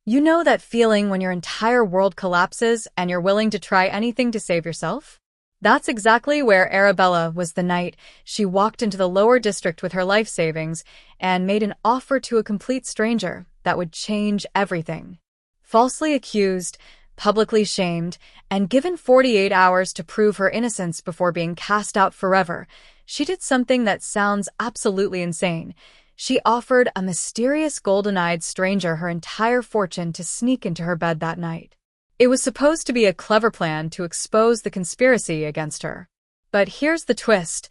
You know that feeling when your entire world collapses and you're willing to try anything to save yourself? That's exactly where Arabella was the night she walked into the lower district with her life savings and made an offer to a complete stranger that would change everything. Falsely accused, publicly shamed, and given 48 hours to prove her innocence before being cast out forever, she did something that sounds absolutely insane. She offered a mysterious golden-eyed stranger her entire fortune to sneak into her bed that night. It was supposed to be a clever plan to expose the conspiracy against her. But here's the twist.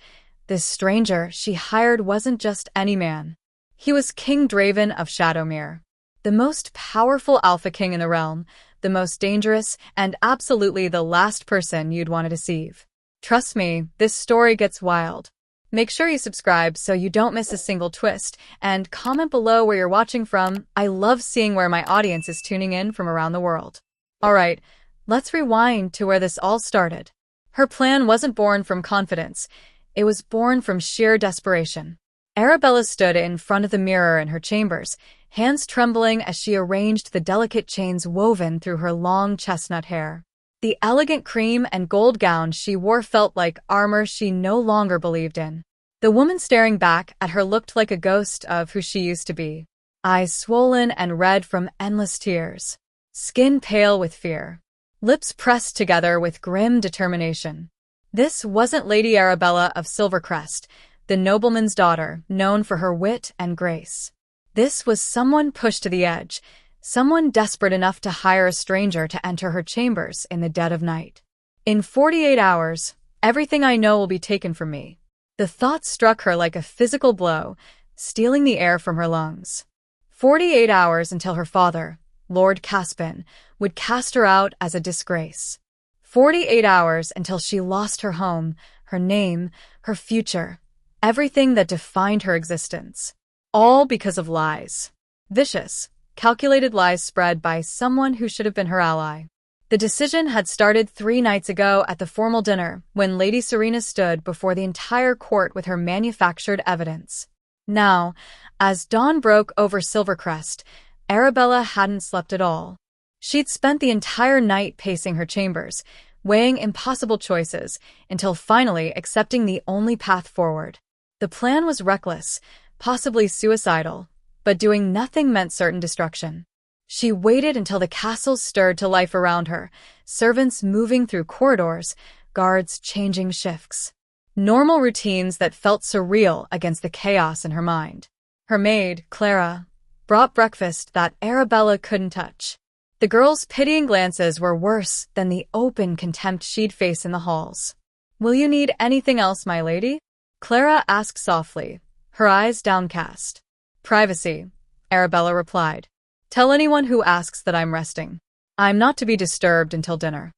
This stranger she hired wasn't just any man. He was King Draven of Shadowmere, the most powerful Alpha King in the realm, the most dangerous, and absolutely the last person you'd want to deceive. Trust me, this story gets wild. Make sure you subscribe so you don't miss a single twist, and comment below where you're watching from. I love seeing where my audience is tuning in from around the world. Alright, let's rewind to where this all started. Her plan wasn't born from confidence. It was born from sheer desperation. Arabella stood in front of the mirror in her chambers, hands trembling as she arranged the delicate chains woven through her long chestnut hair. The elegant cream and gold gown she wore felt like armor she no longer believed in. The woman staring back at her looked like a ghost of who she used to be. Eyes swollen and red from endless tears. Skin pale with fear. Lips pressed together with grim determination. This wasn't Lady Arabella of Silvercrest, the nobleman's daughter, known for her wit and grace. This was someone pushed to the edge, someone desperate enough to hire a stranger to enter her chambers in the dead of night. In 48 hours, everything I know will be taken from me. The thought struck her like a physical blow, stealing the air from her lungs. 48 hours until her father, Lord Caspin, would cast her out as a disgrace. 48 hours until she lost her home, her name, her future, everything that defined her existence. All because of lies. Vicious, calculated lies spread by someone who should have been her ally. The decision had started 3 nights ago at the formal dinner when Lady Serena stood before the entire court with her manufactured evidence. Now, as dawn broke over Silvercrest, Arabella hadn't slept at all. She'd spent the entire night pacing her chambers, weighing impossible choices, until finally accepting the only path forward. The plan was reckless, possibly suicidal, but doing nothing meant certain destruction. She waited until the castle stirred to life around her, servants moving through corridors, guards changing shifts. Normal routines that felt surreal against the chaos in her mind. Her maid, Clara, brought breakfast that Arabella couldn't touch. The girl's pitying glances were worse than the open contempt she'd face in the halls. "Will you need anything else, my lady?" Clara asked softly, her eyes downcast. "Privacy," Arabella replied. "Tell anyone who asks that I'm resting. I'm not to be disturbed until dinner."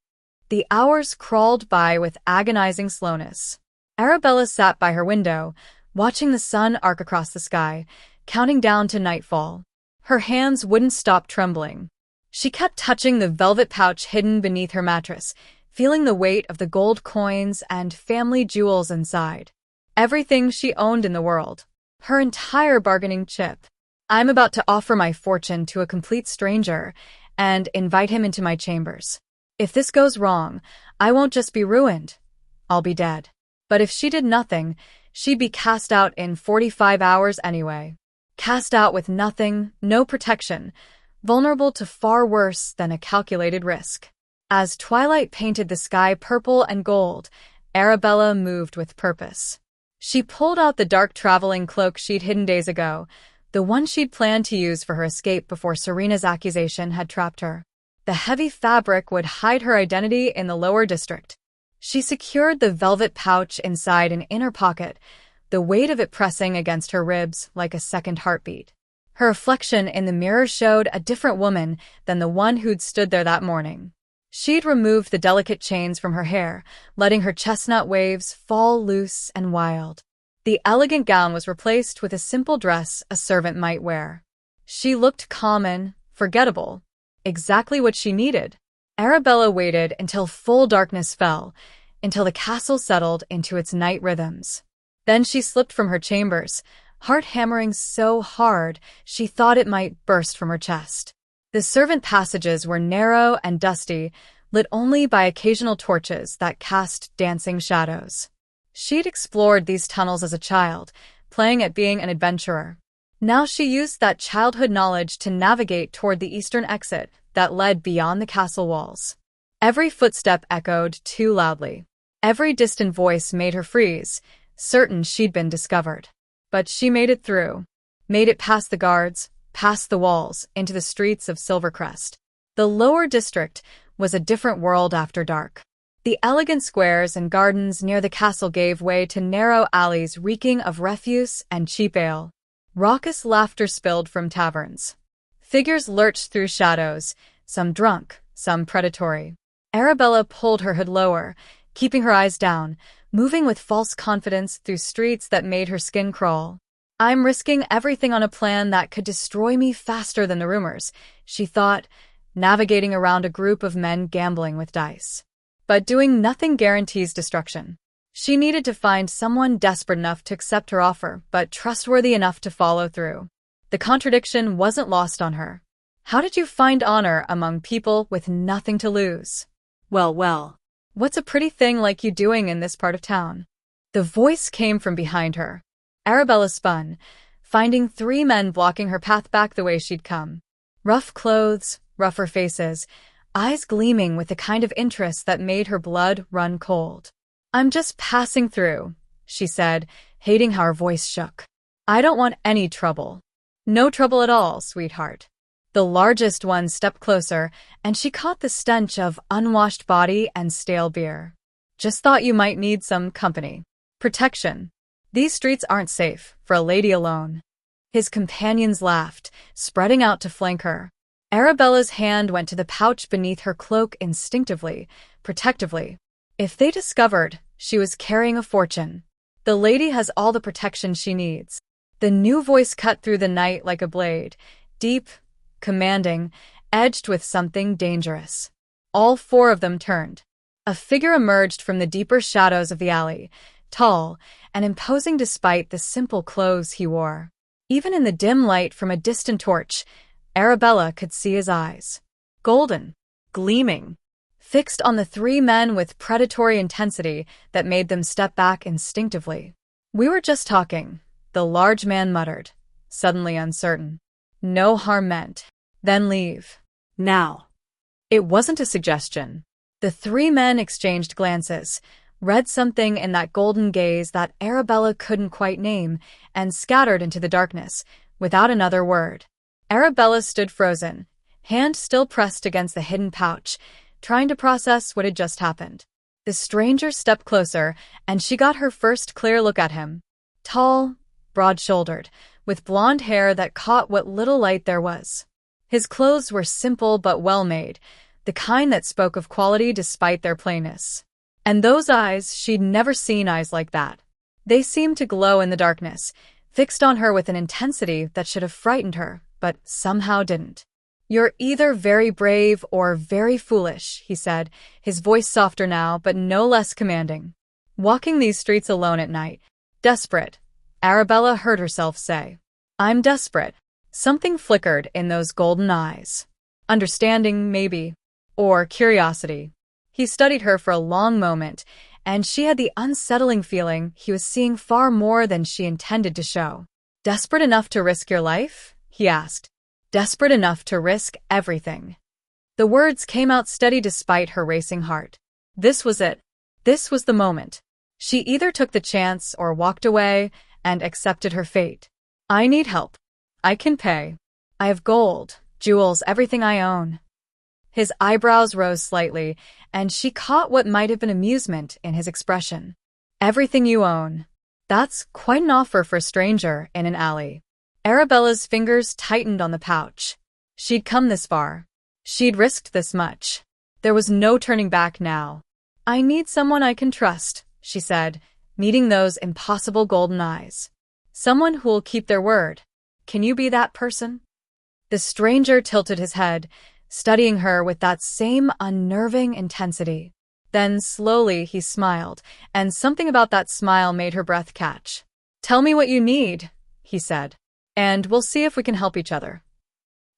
The hours crawled by with agonizing slowness. Arabella sat by her window, watching the sun arc across the sky, counting down to nightfall. Her hands wouldn't stop trembling. She kept touching the velvet pouch hidden beneath her mattress, feeling the weight of the gold coins and family jewels inside. Everything she owned in the world. Her entire bargaining chip. "I'm about to offer my fortune to a complete stranger and invite him into my chambers. If this goes wrong, I won't just be ruined. I'll be dead." But if she did nothing, she'd be cast out in 45 hours anyway. Cast out with nothing, no protection, vulnerable to far worse than a calculated risk. As twilight painted the sky purple and gold, Arabella moved with purpose. She pulled out the dark traveling cloak she'd hidden days ago, the one she'd planned to use for her escape before Serena's accusation had trapped her. The heavy fabric would hide her identity in the lower district. She secured the velvet pouch inside an inner pocket, the weight of it pressing against her ribs like a second heartbeat. Her reflection in the mirror showed a different woman than the one who'd stood there that morning. She'd removed the delicate chains from her hair, letting her chestnut waves fall loose and wild. The elegant gown was replaced with a simple dress a servant might wear. She looked common, forgettable, exactly what she needed. Arabella waited until full darkness fell, until the castle settled into its night rhythms. Then she slipped from her chambers, heart hammering so hard she thought it might burst from her chest. The servant passages were narrow and dusty, lit only by occasional torches that cast dancing shadows. She'd explored these tunnels as a child, playing at being an adventurer. Now she used that childhood knowledge to navigate toward the eastern exit that led beyond the castle walls. Every footstep echoed too loudly. Every distant voice made her freeze, certain she'd been discovered. But she made it through. Made it past the guards, past the walls, into the streets of Silvercrest. The lower district was a different world after dark. The elegant squares and gardens near the castle gave way to narrow alleys reeking of refuse and cheap ale. Raucous laughter spilled from taverns. Figures lurched through shadows, some drunk, some predatory. Arabella pulled her hood lower, keeping her eyes down, moving with false confidence through streets that made her skin crawl. I'm risking everything on a plan that could destroy me faster than the rumors, she thought, navigating around a group of men gambling with dice. But doing nothing guarantees destruction. She needed to find someone desperate enough to accept her offer, but trustworthy enough to follow through. The contradiction wasn't lost on her. How did you find honor among people with nothing to lose? Well, what's a pretty thing like you doing in this part of town? The voice came from behind her. Arabella spun, finding 3 men blocking her path back the way she'd come. Rough clothes, rougher faces, eyes gleaming with the kind of interest that made her blood run cold. I'm just passing through, she said, hating how her voice shook. I don't want any trouble. No trouble at all, sweetheart. The largest one stepped closer, and she caught the stench of unwashed body and stale beer. Just thought you might need some company. Protection. These streets aren't safe for a lady alone. His companions laughed, spreading out to flank her. Arabella's hand went to the pouch beneath her cloak instinctively, protectively. If they discovered she was carrying a fortune, the lady has all the protection she needs. The new voice cut through the night like a blade, deep, commanding, edged with something dangerous. All 4 of them turned. A figure emerged from the deeper shadows of the alley, tall and imposing despite the simple clothes he wore. Even in the dim light from a distant torch, Arabella could see his eyes. Golden, gleaming, fixed on the 3 men with predatory intensity that made them step back instinctively. We were just talking, the large man muttered, suddenly uncertain. No harm meant. Then leave. Now. It wasn't a suggestion. The 3 men exchanged glances, read something in that golden gaze that Arabella couldn't quite name, and scattered into the darkness, without another word. Arabella stood frozen, hand still pressed against the hidden pouch, trying to process what had just happened. The stranger stepped closer, and she got her first clear look at him. Tall, broad-shouldered, with blonde hair that caught what little light there was. His clothes were simple but well-made, the kind that spoke of quality despite their plainness. And those eyes, she'd never seen eyes like that. They seemed to glow in the darkness, fixed on her with an intensity that should have frightened her, but somehow didn't. You're either very brave or very foolish, he said, his voice softer now but no less commanding. Walking these streets alone at night. Desperate, Arabella heard herself say. I'm desperate. Something flickered in those golden eyes. Understanding, maybe. Or curiosity. He studied her for a long moment, and she had the unsettling feeling he was seeing far more than she intended to show. Desperate enough to risk your life? He asked. Desperate enough to risk everything. The words came out steady despite her racing heart. This was it. This was the moment. She either took the chance or walked away and accepted her fate. I need help. I can pay. I have gold, jewels, everything I own. His eyebrows rose slightly, and she caught what might have been amusement in his expression. Everything you own. That's quite an offer for a stranger in an alley. Arabella's fingers tightened on the pouch. She'd come this far. She'd risked this much. There was no turning back now. I need someone I can trust, she said, meeting those impossible golden eyes. Someone who'll keep their word. Can you be that person? The stranger tilted his head, studying her with that same unnerving intensity. Then slowly he smiled, and something about that smile made her breath catch. Tell me what you need, he said, and we'll see if we can help each other.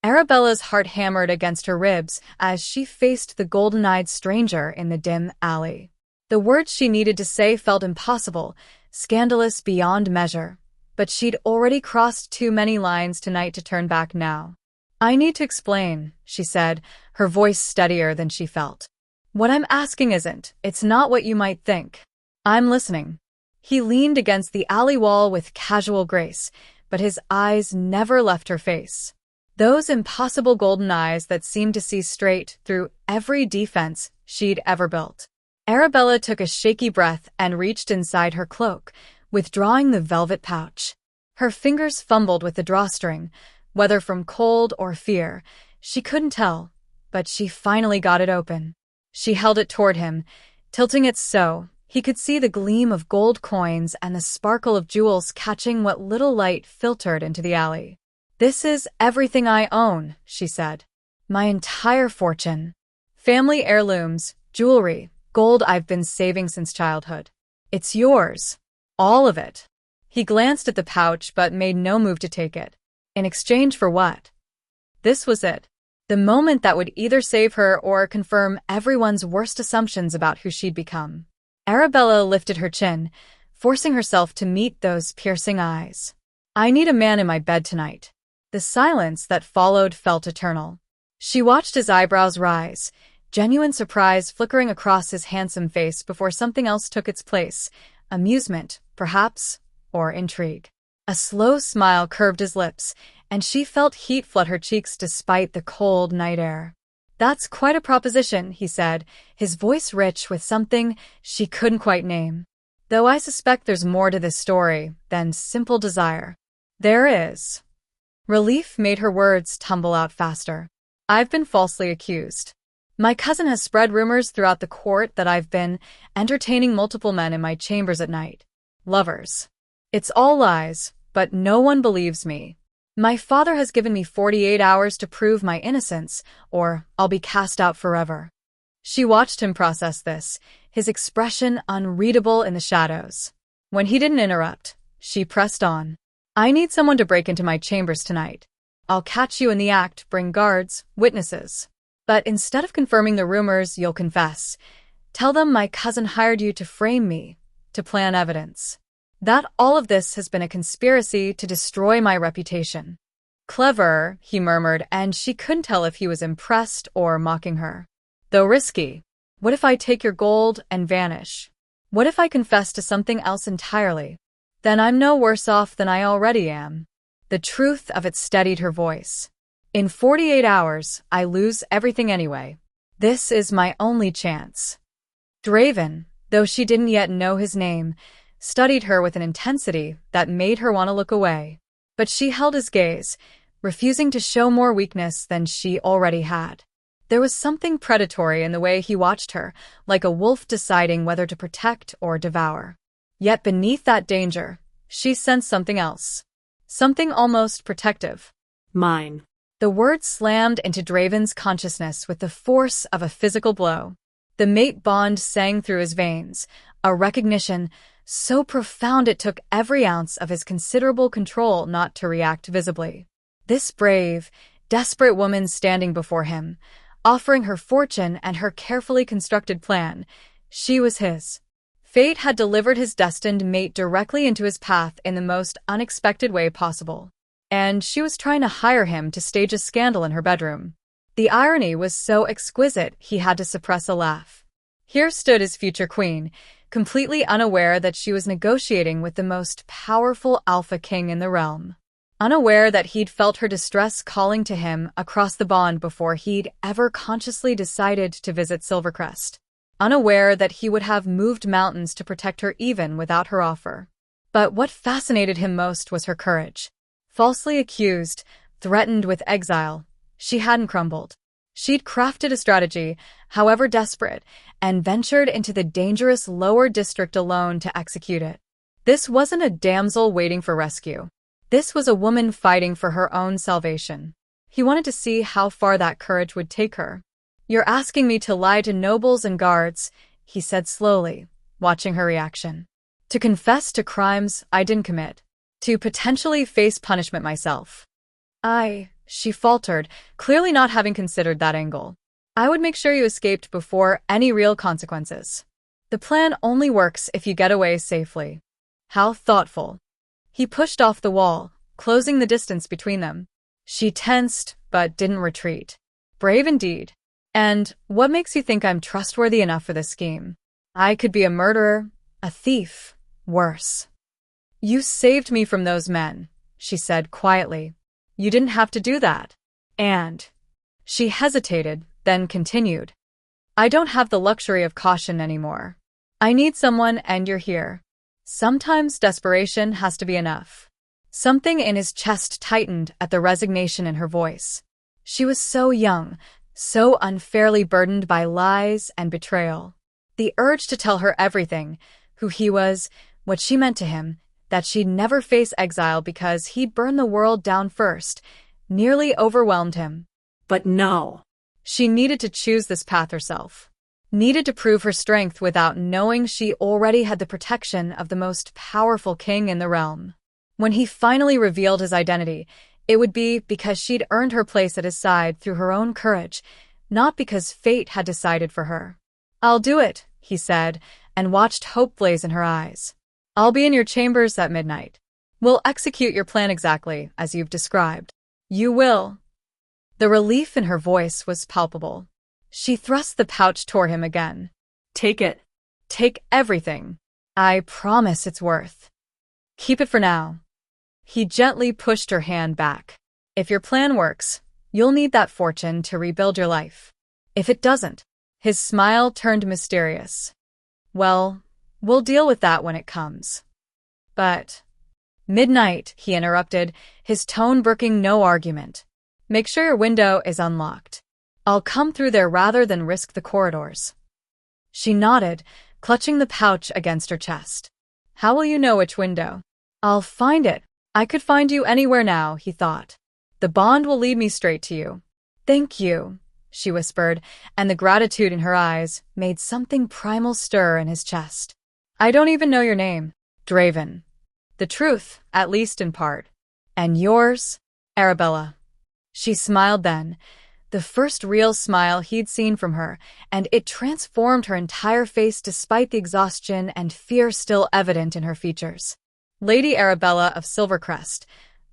Arabella's heart hammered against her ribs as she faced the golden-eyed stranger in the dim alley. The words she needed to say felt impossible, scandalous beyond measure, but she'd already crossed too many lines tonight to turn back now. "I need to explain," she said, her voice steadier than she felt. "What I'm asking it's not what you might think. I'm listening." He leaned against the alley wall with casual grace, but his eyes never left her face. Those impossible golden eyes that seemed to see straight through every defense she'd ever built. Arabella took a shaky breath and reached inside her cloak, withdrawing the velvet pouch. Her fingers fumbled with the drawstring, whether from cold or fear, she couldn't tell, but she finally got it open. She held it toward him, tilting it so he could see the gleam of gold coins and the sparkle of jewels catching what little light filtered into the alley. "This is everything I own," she said. "My entire fortune. Family heirlooms, jewelry, gold I've been saving since childhood. It's yours. All of it." He glanced at the pouch but made no move to take it. In exchange for what? This was it. The moment that would either save her or confirm everyone's worst assumptions about who she'd become. Arabella lifted her chin, forcing herself to meet those piercing eyes. "I need a man in my bed tonight." The silence that followed felt eternal. She watched his eyebrows rise, genuine surprise flickering across his handsome face before something else took its place. Amusement, perhaps, or intrigue. A slow smile curved his lips, and she felt heat flood her cheeks despite the cold night air. "That's quite a proposition," he said, his voice rich with something she couldn't quite name. "Though I suspect there's more to this story than simple desire." "There is." Relief made her words tumble out faster. "I've been falsely accused. My cousin has spread rumors throughout the court that I've been entertaining multiple men in my chambers at night. Lovers. It's all lies, but no one believes me. My father has given me 48 hours to prove my innocence, or I'll be cast out forever." She watched him process this, his expression unreadable in the shadows. When he didn't interrupt, she pressed on. "I need someone to break into my chambers tonight. I'll catch you in the act, bring guards, witnesses. But instead of confirming the rumors, you'll confess. Tell them my cousin hired you to frame me, to plan evidence. That all of this has been a conspiracy to destroy my reputation." "Clever," he murmured, and she couldn't tell if he was impressed or mocking her. "Though risky. What if I take your gold and vanish? What if I confess to something else entirely? Then I'm no worse off than I already am." The truth of it steadied her voice. "In 48 hours, I lose everything anyway. This is my only chance." Draven, though she didn't yet know his name, studied her with an intensity that made her want to look away. But she held his gaze, refusing to show more weakness than she already had. There was something predatory in the way he watched her, like a wolf deciding whether to protect or devour. Yet beneath that danger, she sensed something else. Something almost protective. "Mine." The word slammed into Draven's consciousness with the force of a physical blow. The mate bond sang through his veins, a recognition so profound it took every ounce of his considerable control not to react visibly. This brave, desperate woman standing before him, offering her fortune and her carefully constructed plan, she was his. Fate had delivered his destined mate directly into his path in the most unexpected way possible. And she was trying to hire him to stage a scandal in her bedroom. The irony was so exquisite he had to suppress a laugh. Here stood his future queen, completely unaware that she was negotiating with the most powerful alpha king in the realm. Unaware that he'd felt her distress calling to him across the bond before he'd ever consciously decided to visit Silvercrest. Unaware that he would have moved mountains to protect her even without her offer. But what fascinated him most was her courage. Falsely accused, threatened with exile, she hadn't crumbled. She'd crafted a strategy, however desperate, and ventured into the dangerous lower district alone to execute it. This wasn't a damsel waiting for rescue. This was a woman fighting for her own salvation. He wanted to see how far that courage would take her. "You're asking me to lie to nobles and guards," he said slowly, watching her reaction. "To confess to crimes I didn't commit. To potentially face punishment myself." She faltered, clearly not having considered that angle. I would make sure you escaped before any real consequences. The plan only works if you get away safely. How thoughtful. He pushed off the wall, closing the distance between them. She tensed, but didn't retreat. Brave indeed. And what makes you think I'm trustworthy enough for this scheme? I could be a murderer, a thief, worse. You saved me from those men, she said quietly. You didn't have to do that. And she hesitated, then continued. I don't have the luxury of caution anymore. I need someone, and you're here. Sometimes desperation has to be enough. Something in his chest tightened at the resignation in her voice. She was so young, so unfairly burdened by lies and betrayal. The urge to tell her everything, who he was, what she meant to him, that she'd never face exile because he'd burn the world down first, nearly overwhelmed him. But no. She needed to choose this path herself. Needed to prove her strength without knowing she already had the protection of the most powerful king in the realm. When he finally revealed his identity, it would be because she'd earned her place at his side through her own courage, not because fate had decided for her. I'll do it, he said, and watched hope blaze in her eyes. I'll be in your chambers at midnight. We'll execute your plan exactly as you've described. You will. The relief in her voice was palpable. She thrust the pouch toward him again. Take it. Take everything. I promise it's worth. Keep it for now. He gently pushed her hand back. If your plan works, you'll need that fortune to rebuild your life. If it doesn't, his smile turned mysterious. Well, we'll deal with that when it comes. But midnight, he interrupted, his tone brooking no argument. Make sure your window is unlocked. I'll come through there rather than risk the corridors. She nodded, clutching the pouch against her chest. How will you know which window? I'll find it. I could find you anywhere now, he thought. The bond will lead me straight to you. Thank you, she whispered, and the gratitude in her eyes made something primal stir in his chest. I don't even know your name, Draven. The truth, at least in part. And yours? Arabella. She smiled then, the first real smile he'd seen from her, and it transformed her entire face despite the exhaustion and fear still evident in her features. Lady Arabella of Silvercrest,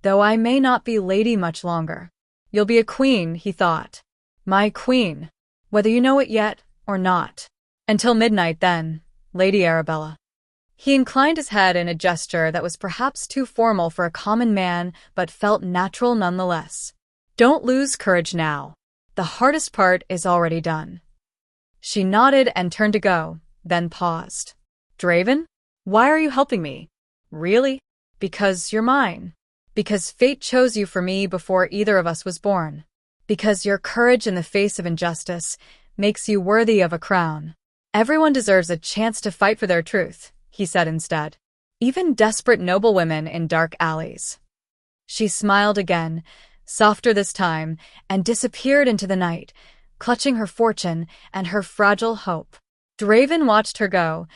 though I may not be lady much longer. You'll be a queen, he thought. My queen, whether you know it yet or not. Until midnight then, Lady Arabella. He inclined his head in a gesture that was perhaps too formal for a common man, but felt natural nonetheless. Don't lose courage now. The hardest part is already done. She nodded and turned to go, then paused. Draven? Why are you helping me? Really? Because you're mine. Because fate chose you for me before either of us was born. Because your courage in the face of injustice makes you worthy of a crown. Everyone deserves a chance to fight for their truth, he said instead. Even desperate noblewomen in dark alleys. She smiled again, softer this time, and disappeared into the night, clutching her fortune and her fragile hope. Draven watched her go,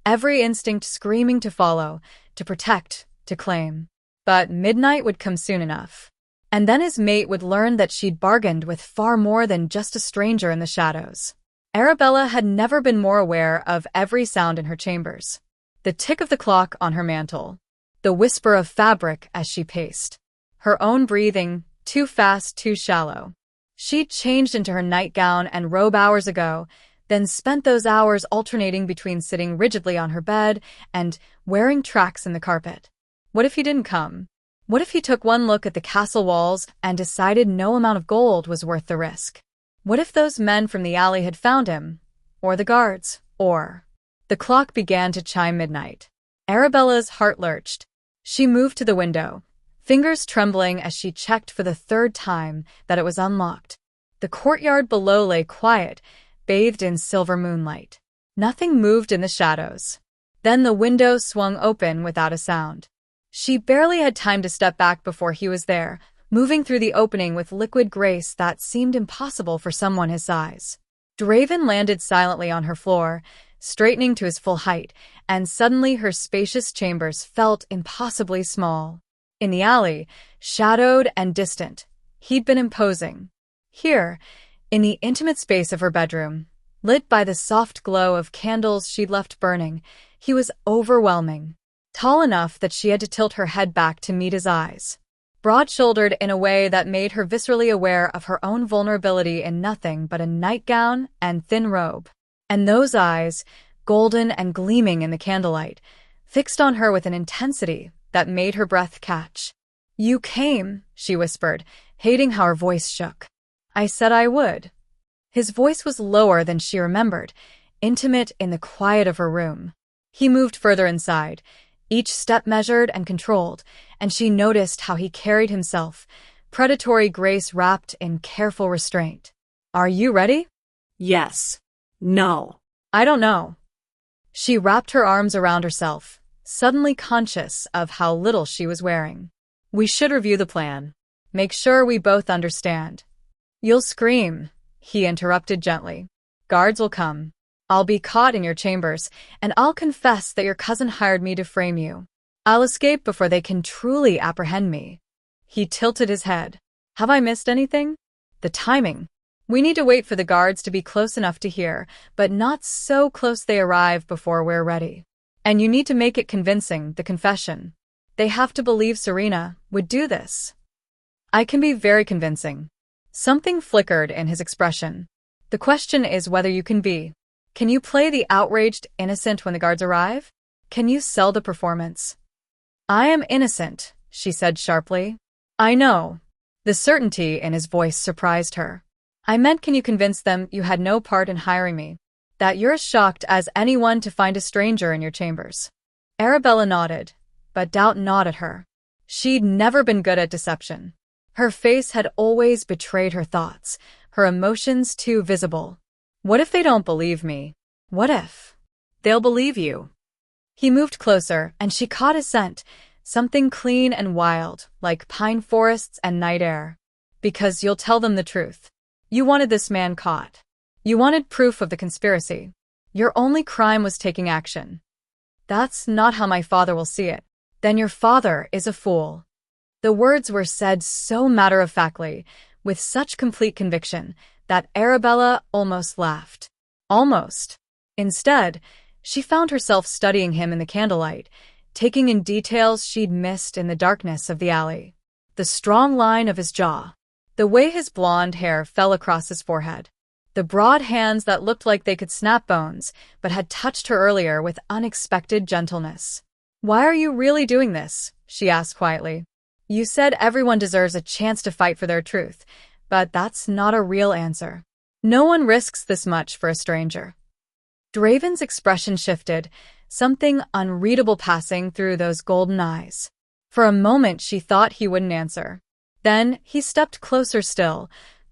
every instinct screaming to follow, to protect, to claim. But midnight would come soon enough. And then his mate would learn that she'd bargained with far more than just a stranger in the shadows. Arabella had never been more aware of every sound in her chambers. The tick of the clock on her mantle, the whisper of fabric as she paced, her own breathing, too fast, too shallow. She'd changed into her nightgown and robe hours ago, then spent those hours alternating between sitting rigidly on her bed and wearing tracks in the carpet. What if he didn't come? What if he took one look at the castle walls and decided no amount of gold was worth the risk? What if those men from the alley had found him? Or the guards? Or... The clock began to chime midnight. Arabella's heart lurched. She moved to the window, fingers trembling as she checked for the third time that it was unlocked. The courtyard below lay quiet, bathed in silver moonlight. Nothing moved in the shadows. Then the window swung open without a sound. She barely had time to step back before he was there, moving through the opening with liquid grace that seemed impossible for someone his size. Draven landed silently on her floor, straightening to his full height, and suddenly her spacious chambers felt impossibly small. In the alley, shadowed and distant, He'd been imposing. Here, in the intimate space of her bedroom, lit by the soft glow of candles she'd left burning, he was overwhelming. Tall enough that she had to tilt her head back to meet his eyes. Broad-shouldered in a way that made her viscerally aware of her own vulnerability in nothing but a nightgown and thin robe. And those eyes, golden and gleaming in the candlelight, fixed on her with an intensity that made her breath catch. "You came," she whispered, hating how her voice shook. "I said I would." His voice was lower than she remembered, intimate in the quiet of her room. He moved further inside, each step measured and controlled, and she noticed how he carried himself, predatory grace wrapped in careful restraint. "Are you ready?" Yes. No. "I don't know." She wrapped her arms around herself, suddenly conscious of how little she was wearing. "We should review the plan. Make sure we both understand." "You'll scream," he interrupted gently. "Guards will come. I'll be caught in your chambers, and I'll confess that your cousin hired me to frame you. I'll escape before they can truly apprehend me." He tilted his head. "Have I missed anything?" "The timing. We need to wait for the guards to be close enough to hear, but not so close they arrive before we're ready. And you need to make it convincing, the confession. They have to believe Serena would do this." "I can be very convincing." Something flickered in his expression. "The question is whether you can be. Can you play the outraged innocent when the guards arrive? Can you sell the performance?" "I am innocent," she said sharply. "I know." The certainty in his voice surprised her. "I meant, can you convince them you had no part in hiring me? That you're as shocked as anyone to find a stranger in your chambers?" Arabella nodded, but doubt gnawed at her. She'd never been good at deception. Her face had always betrayed her thoughts, her emotions too visible. "What if they don't believe me?" "What if?" "They'll believe you." He moved closer, and she caught his scent, something clean and wild, like pine forests and night air. "Because you'll tell them the truth. You wanted this man caught. You wanted proof of the conspiracy. Your only crime was taking action." "That's not how my father will see it." "Then your father is a fool." The words were said so matter-of-factly, with such complete conviction, that Arabella almost laughed. Almost. Instead, she found herself studying him in the candlelight, taking in details she'd missed in the darkness of the alley. The strong line of his jaw. The way his blonde hair fell across his forehead. The broad hands that looked like they could snap bones, but had touched her earlier with unexpected gentleness. "Why are you really doing this?" she asked quietly. "You said everyone deserves a chance to fight for their truth, but that's not a real answer. No one risks this much for a stranger." Draven's expression shifted, something unreadable passing through those golden eyes. For a moment she thought he wouldn't answer. Then he stepped closer still,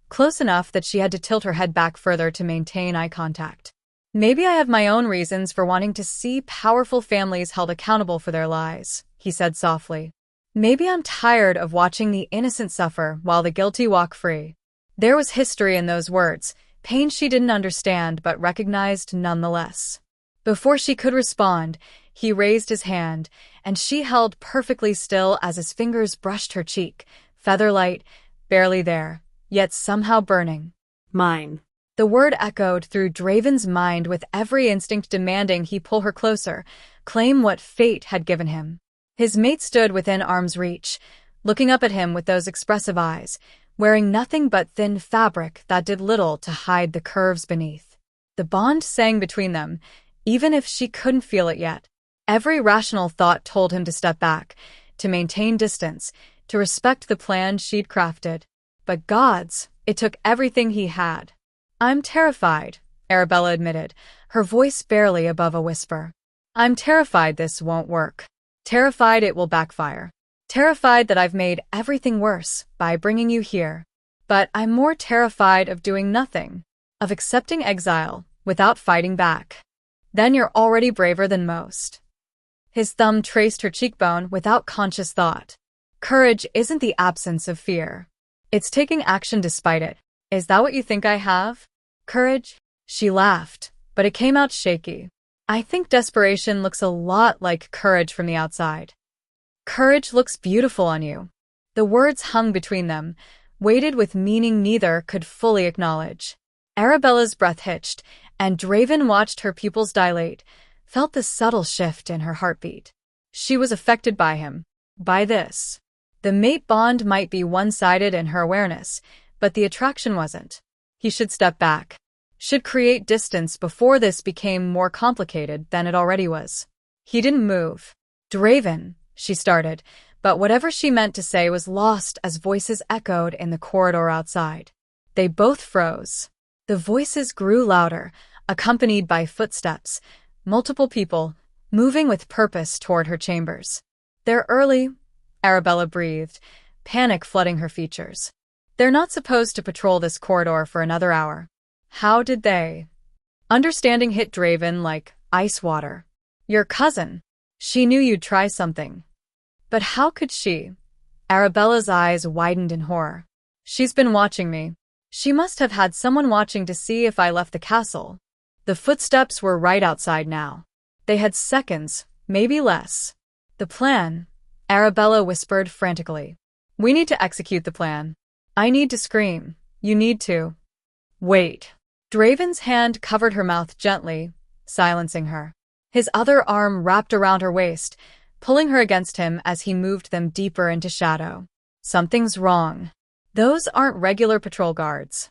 close enough that she had to tilt her head back further to maintain eye contact. "Maybe I have my own reasons for wanting to see powerful families held accountable for their lies," he said softly. "Maybe I'm tired of watching the innocent suffer while the guilty walk free." There was history in those words, pain she didn't understand but recognized nonetheless. Before she could respond, he raised his hand, and she held perfectly still as his fingers brushed her cheek, featherlight, barely there, yet somehow burning. "Mine." The word echoed through Draven's mind with every instinct demanding he pull her closer, claim what fate had given him. His mate stood within arm's reach, looking up at him with those expressive eyes, wearing nothing but thin fabric that did little to hide the curves beneath. The bond sang between them, even if she couldn't feel it yet. Every rational thought told him to step back, to maintain distance, to respect the plan she'd crafted. But gods, it took everything he had. "I'm terrified," Arabella admitted, her voice barely above a whisper. "I'm terrified this won't work. Terrified it will backfire. Terrified that I've made everything worse by bringing you here. But I'm more terrified of doing nothing, of accepting exile without fighting back. Then you're already braver than most." His thumb traced her cheekbone without conscious thought. "Courage isn't the absence of fear. It's taking action despite it. Is that what you think I have? Courage?" She laughed, but it came out shaky. "I think desperation looks a lot like courage from the outside." "Courage looks beautiful on you." The words hung between them, weighted with meaning neither could fully acknowledge. Arabella's breath hitched, and Draven watched her pupils dilate, felt the subtle shift in her heartbeat. She was affected by him. By this. The mate bond might be one-sided in her awareness, but the attraction wasn't. He should step back. Should create distance before this became more complicated than it already was. He didn't move. Draven, she started, but whatever she meant to say was lost as voices echoed in the corridor outside. They both froze. The voices grew louder, accompanied by footsteps, multiple people, moving with purpose toward her chambers. "They're early," Arabella breathed, panic flooding her features. "They're not supposed to patrol this corridor for another hour." How did they? Understanding hit Draven like ice water. "Your cousin. She knew you'd try something." But how could she? Arabella's eyes widened in horror. "She's been watching me. She must have had someone watching to see if I left the castle." The footsteps were right outside now. They had seconds, maybe less. "The plan," Arabella whispered frantically. "We need to execute the plan. I need to scream. You need to." "Wait." Draven's hand covered her mouth gently, silencing her. His other arm wrapped around her waist, pulling her against him as he moved them deeper into shadow. "Something's wrong. Those aren't regular patrol guards."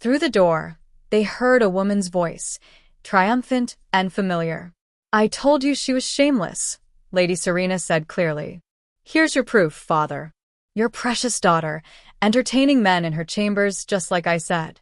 Through the door, they heard a woman's voice, triumphant and familiar. "I told you she was shameless," Lady Serena said clearly. "Here's your proof, father. Your precious daughter, entertaining men in her chambers just like I said."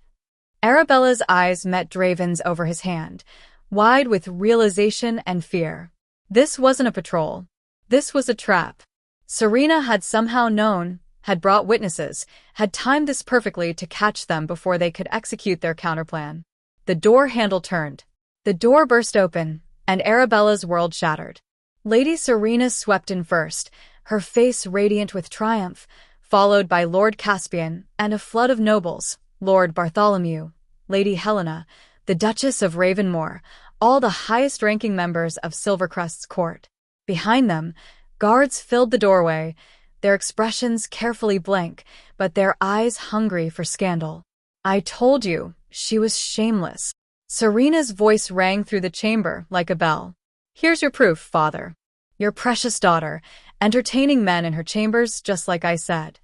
Arabella's eyes met Draven's over his hand, wide with realization and fear. This wasn't a patrol. This was a trap. Serena had somehow known, had brought witnesses, had timed this perfectly to catch them before they could execute their counterplan. The door handle turned. The door burst open, and Arabella's world shattered. Lady Serena swept in first, her face radiant with triumph, followed by Lord Caspian and a flood of nobles, Lord Bartholomew, Lady Helena, the Duchess of Ravenmore, all the highest-ranking members of Silvercrest's court. Behind them, guards filled the doorway, their expressions carefully blank, but their eyes hungry for scandal. "I told you, she was shameless." Serena's voice rang through the chamber like a bell. "Here's your proof, father. Your precious daughter, entertaining men in her chambers just like I said."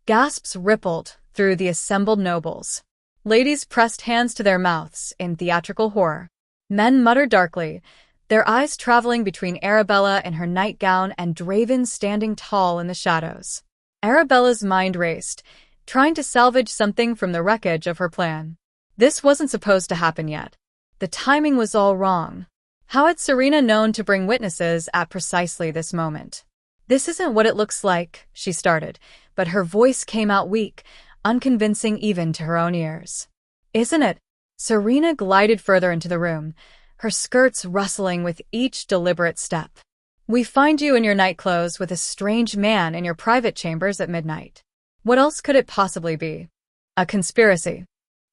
Gasps rippled through the assembled nobles. Ladies pressed hands to their mouths in theatrical horror. Men muttered darkly, their eyes traveling between Arabella in her nightgown and Draven standing tall in the shadows. Arabella's mind raced, trying to salvage something from the wreckage of her plan. This wasn't supposed to happen yet. The timing was all wrong. How had Serena known to bring witnesses at precisely this moment? "This isn't what it looks like," she started, but her voice came out weak, unconvincing even to her own ears. "Isn't it?" Serena glided further into the room, her skirts rustling with each deliberate step. "We find you in your nightclothes with a strange man in your private chambers at midnight. What else could it possibly be? A conspiracy."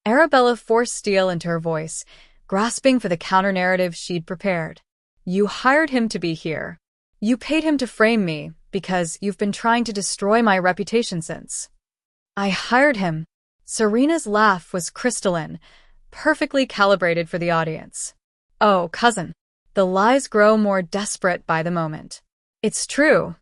Arabella forced steel into her voice, grasping for the counter-narrative she'd prepared. "You hired him to be here. You paid him to frame me because you've been trying to destroy my reputation since." "I hired him." Serena's laugh was crystalline, perfectly calibrated for the audience. "Oh, cousin." The lies grow more desperate by the moment. "It's true."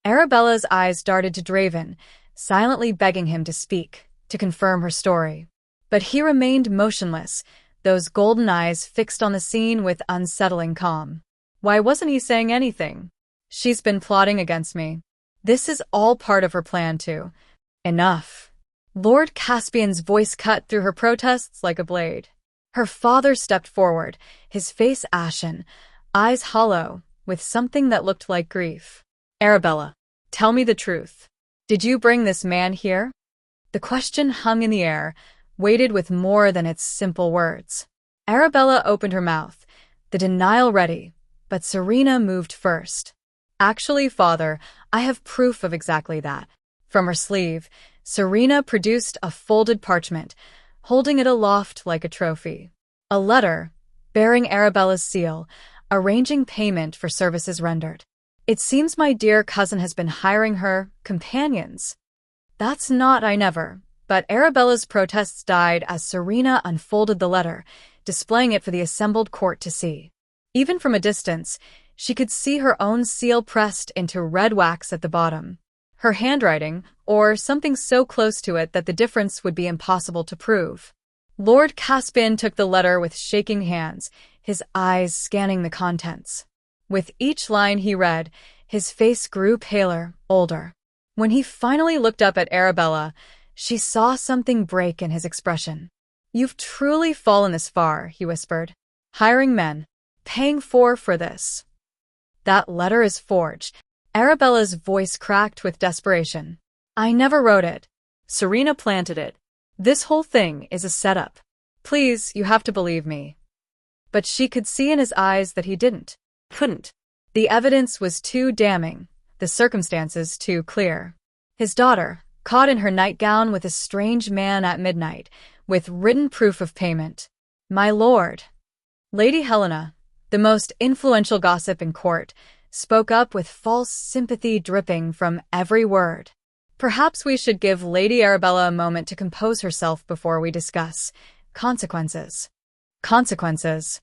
Arabella's eyes darted to Draven, silently begging him to speak, to confirm her story. But he remained motionless, those golden eyes fixed on the scene with unsettling calm. Why wasn't he saying anything? "She's been plotting against me. This is all part of her plan too." "Enough." Lord Caspian's voice cut through her protests like a blade. Her father stepped forward, his face ashen, eyes hollow, with something that looked like grief. "Arabella, tell me the truth. Did you bring this man here?" The question hung in the air, weighted with more than its simple words. Arabella opened her mouth, the denial ready, but Serena moved first. "Actually, father, I have proof of exactly that." From her sleeve, Serena produced a folded parchment, holding it aloft like a trophy. A letter, bearing Arabella's seal, arranging payment for services rendered. "It seems my dear cousin has been hiring her companions." That's not I never. But Arabella's protests died as Serena unfolded the letter, displaying it for the assembled court to see. Even from a distance, she could see her own seal pressed into red wax at the bottom. Her handwriting, or something so close to it that the difference would be impossible to prove. Lord Caspian took the letter with shaking hands, his eyes scanning the contents. With each line he read, his face grew paler, older. When he finally looked up at Arabella, she saw something break in his expression. "You've truly fallen this far," he whispered. "Hiring men. Paying for this. That letter is forged." Arabella's voice cracked with desperation. "I never wrote it. Serena planted it. This whole thing is a setup. Please, you have to believe me." But she could see in his eyes that he couldn't. The evidence was too damning, the circumstances too clear. His daughter, caught in her nightgown with a strange man at midnight, with written proof of payment. My lord. Lady Helena, the most influential gossip in court, spoke up with false sympathy dripping from every word. Perhaps we should give Lady Arabella a moment to compose herself before we discuss consequences. Consequences.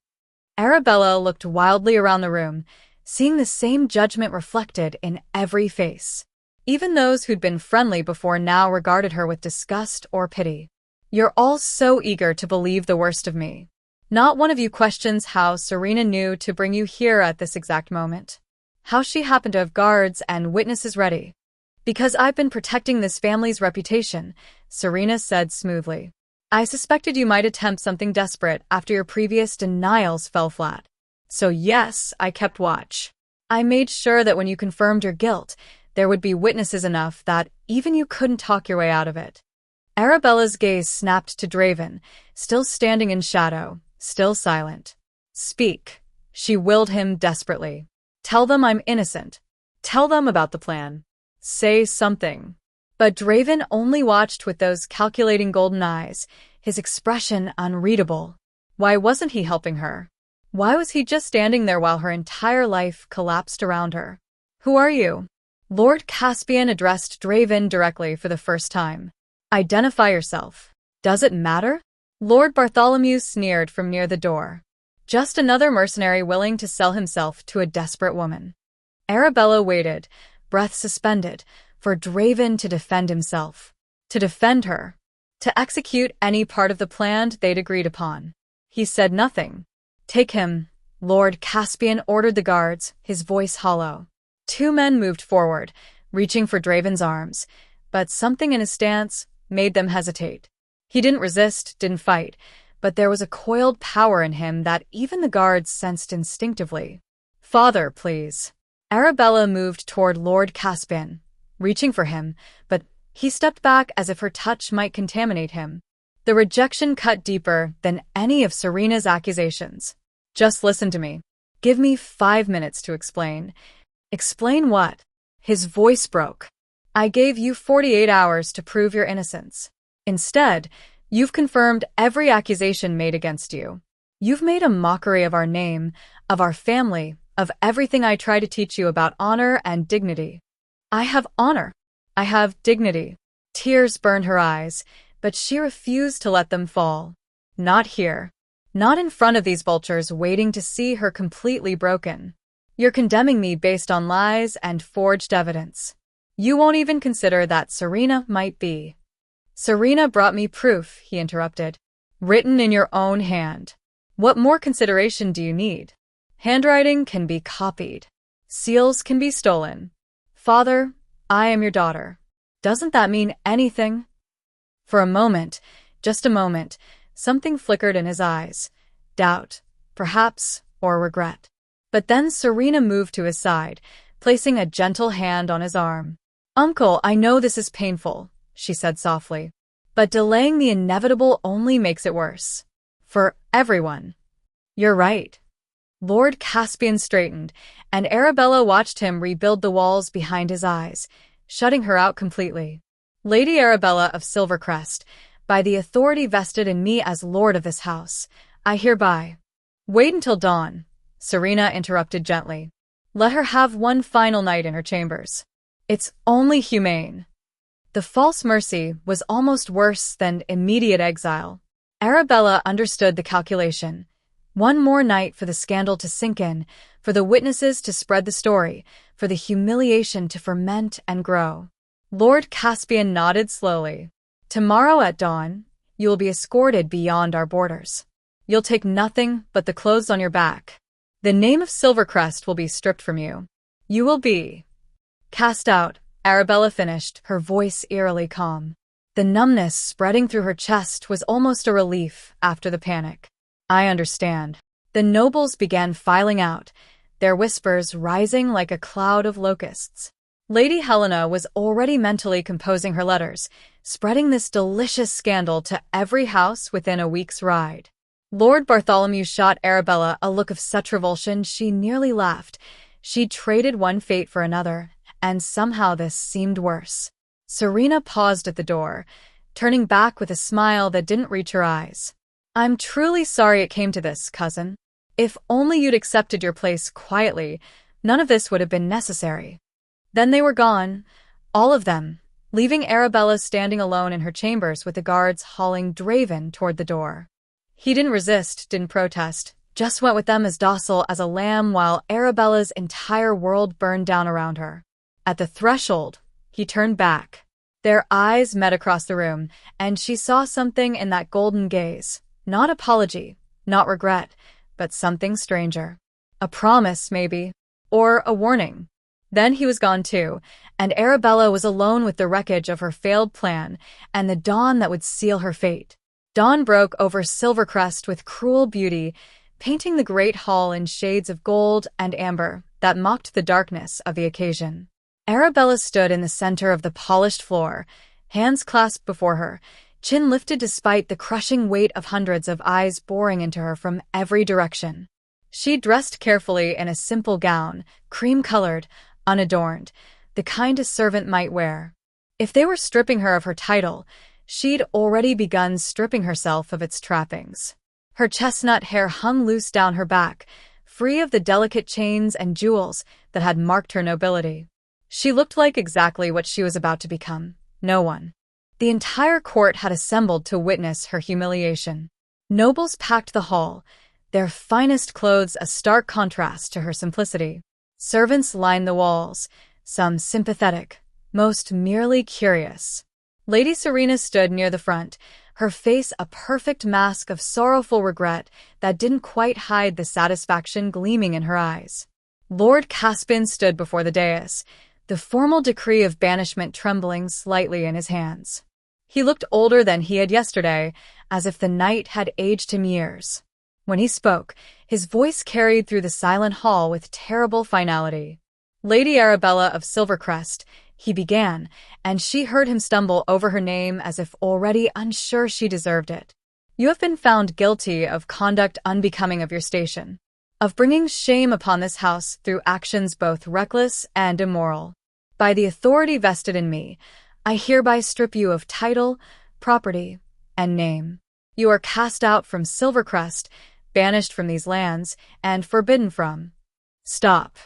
Arabella looked wildly around the room, seeing the same judgment reflected in every face. Even those who'd been friendly before now regarded her with disgust or pity. "You're all so eager to believe the worst of me. Not one of you questions how Serena knew to bring you here at this exact moment. How she happened to have guards and witnesses ready. Because I've been protecting this family's reputation," Serena said smoothly. "I suspected you might attempt something desperate after your previous denials fell flat. So yes, I kept watch. I made sure that when you confirmed your guilt, there would be witnesses enough that even you couldn't talk your way out of it." Arabella's gaze snapped to Draven, still standing in shadow, still silent. "Speak," she willed him desperately. "Tell them I'm innocent. Tell them about the plan. Say something." But Draven only watched with those calculating golden eyes, his expression unreadable. Why wasn't he helping her? Why was he just standing there while her entire life collapsed around her? "Who are you?" Lord Caspian addressed Draven directly for the first time. "Identify yourself. Does it matter?" Lord Bartholomew sneered from near the door. "Just another mercenary willing to sell himself to a desperate woman." Arabella waited, breath suspended, for Draven to defend himself. To defend her. To execute any part of the plan they'd agreed upon. He said nothing. "Take him," Lord Caspian ordered the guards, his voice hollow. Two men moved forward, reaching for Draven's arms, but something in his stance made them hesitate. He didn't resist, didn't fight, but there was a coiled power in him that even the guards sensed instinctively. "Father, please." Arabella moved toward Lord Caspian, reaching for him, but he stepped back as if her touch might contaminate him. The rejection cut deeper than any of Serena's accusations. "Just listen to me. Give me 5 minutes to explain." "Explain what?" His voice broke. "I gave you 48 hours to prove your innocence. Instead, you've confirmed every accusation made against you. You've made a mockery of our name, of our family, of everything I try to teach you about honor and dignity." "I have honor. I have dignity." Tears burned her eyes, but she refused to let them fall. "Not here. Not in front of these vultures waiting to see her completely broken. You're condemning me based on lies and forged evidence. You won't even consider that Serena might be." "Serena brought me proof," he interrupted. "Written in your own hand. What more consideration do you need? Handwriting can be copied. Seals can be stolen. Father, I am your daughter. Doesn't that mean anything?" For a moment, just a moment, something flickered in his eyes. Doubt, perhaps, or regret. But then Serena moved to his side, placing a gentle hand on his arm. "Uncle, I know this is painful," she said softly. "But delaying the inevitable only makes it worse. For everyone." "You're right." Lord Caspian straightened, and Arabella watched him rebuild the walls behind his eyes, shutting her out completely. "Lady Arabella of Silvercrest, by the authority vested in me as lord of this house, I hereby—" "Wait until dawn," Serena interrupted gently. "Let her have one final night in her chambers. It's only humane." The false mercy was almost worse than immediate exile. Arabella understood the calculation. One more night for the scandal to sink in, for the witnesses to spread the story, for the humiliation to ferment and grow. Lord Caspian nodded slowly. Tomorrow at dawn, you will be escorted beyond our borders. You'll take nothing but the clothes on your back. The name of Silvercrest will be stripped from you. You will be cast out, Arabella finished, her voice eerily calm. The numbness spreading through her chest was almost a relief after the panic. I understand. The nobles began filing out, their whispers rising like a cloud of locusts. Lady Helena was already mentally composing her letters, spreading this delicious scandal to every house within a week's ride. Lord Bartholomew shot Arabella a look of such revulsion she nearly laughed. She'd traded one fate for another, and somehow this seemed worse. Serena paused at the door, turning back with a smile that didn't reach her eyes. I'm truly sorry it came to this, cousin. If only you'd accepted your place quietly, none of this would have been necessary. Then they were gone, all of them, leaving Arabella standing alone in her chambers with the guards hauling Draven toward the door. He didn't resist, didn't protest, just went with them as docile as a lamb while Arabella's entire world burned down around her. At the threshold, he turned back. Their eyes met across the room, and she saw something in that golden gaze. Not apology, not regret, but something stranger. A promise, maybe, or a warning. Then he was gone too, and Arabella was alone with the wreckage of her failed plan and the dawn that would seal her fate. Dawn broke over Silvercrest with cruel beauty, painting the great hall in shades of gold and amber that mocked the darkness of the occasion. Arabella stood in the center of the polished floor, hands clasped before her, chin lifted despite the crushing weight of hundreds of eyes boring into her from every direction. She dressed carefully in a simple gown, cream-colored, unadorned, the kind a servant might wear. If they were stripping her of her title, she'd already begun stripping herself of its trappings. Her chestnut hair hung loose down her back, free of the delicate chains and jewels that had marked her nobility. She looked like exactly what she was about to become, no one. The entire court had assembled to witness her humiliation. Nobles packed the hall, their finest clothes a stark contrast to her simplicity. Servants lined the walls, some sympathetic, most merely curious. Lady Serena stood near the front, her face a perfect mask of sorrowful regret that didn't quite hide the satisfaction gleaming in her eyes. Lord Caspian stood before the dais, the formal decree of banishment trembling slightly in his hands. He looked older than he had yesterday, as if the night had aged him years. When he spoke, his voice carried through the silent hall with terrible finality. Lady Arabella of Silvercrest, he began, and she heard him stumble over her name as if already unsure she deserved it. You have been found guilty of conduct unbecoming of your station, of bringing shame upon this house through actions both reckless and immoral. By the authority vested in me, I hereby strip you of title, property, and name. You are cast out from Silvercrest, banished from these lands, and forbidden from. Stop.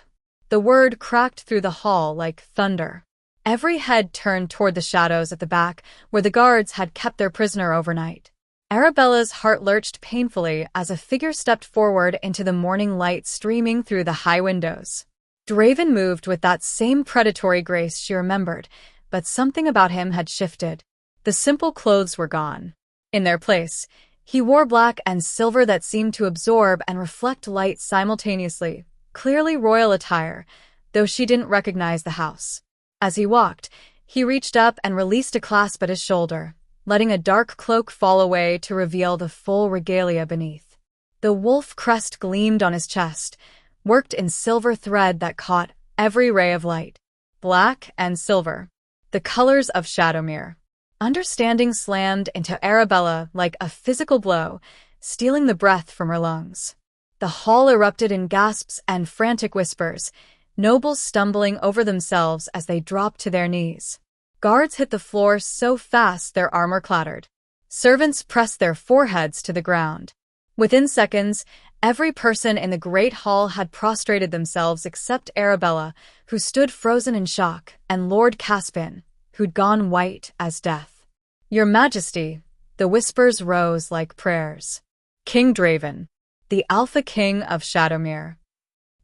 The word cracked through the hall like thunder. Every head turned toward the shadows at the back, where the guards had kept their prisoner overnight. Arabella's heart lurched painfully as a figure stepped forward into the morning light streaming through the high windows. Draven moved with that same predatory grace she remembered, but something about him had shifted. The simple clothes were gone. In their place, he wore black and silver that seemed to absorb and reflect light simultaneously, clearly royal attire, though she didn't recognize the house. As he walked, he reached up and released a clasp at his shoulder, letting a dark cloak fall away to reveal the full regalia beneath. The wolf crest gleamed on his chest, worked in silver thread that caught every ray of light. Black and silver, the colors of Shadowmere. Understanding slammed into Arabella like a physical blow, stealing the breath from her lungs. The hall erupted in gasps and frantic whispers, nobles stumbling over themselves as they dropped to their knees. Guards hit the floor so fast their armor clattered. Servants pressed their foreheads to the ground. Within seconds, every person in the great hall had prostrated themselves except Arabella, who stood frozen in shock, and Lord Caspian, who'd gone white as death. "Your Majesty," the whispers rose like prayers. "King Draven, the Alpha King of Shadowmere."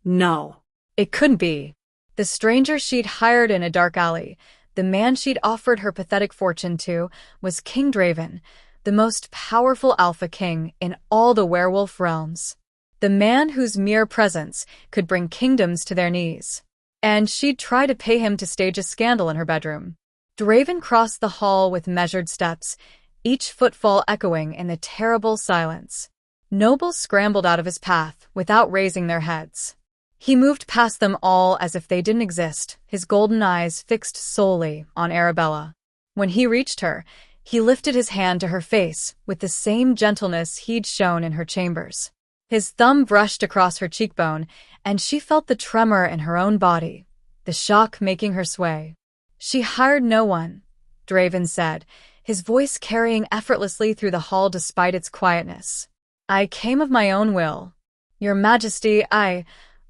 No. It couldn't be. The stranger she'd hired in a dark alley, the man she'd offered her pathetic fortune to, was King Draven, the most powerful Alpha King in all the werewolf realms. The man whose mere presence could bring kingdoms to their knees. And she'd try to pay him to stage a scandal in her bedroom. Draven crossed the hall with measured steps, each footfall echoing in the terrible silence. Nobles scrambled out of his path without raising their heads. He moved past them all as if they didn't exist, his golden eyes fixed solely on Arabella. When he reached her, he lifted his hand to her face with the same gentleness he'd shown in her chambers. His thumb brushed across her cheekbone, and she felt the tremor in her own body, the shock making her sway. "She hired no one," Draven said, his voice carrying effortlessly through the hall despite its quietness. "I came of my own will. Your Majesty,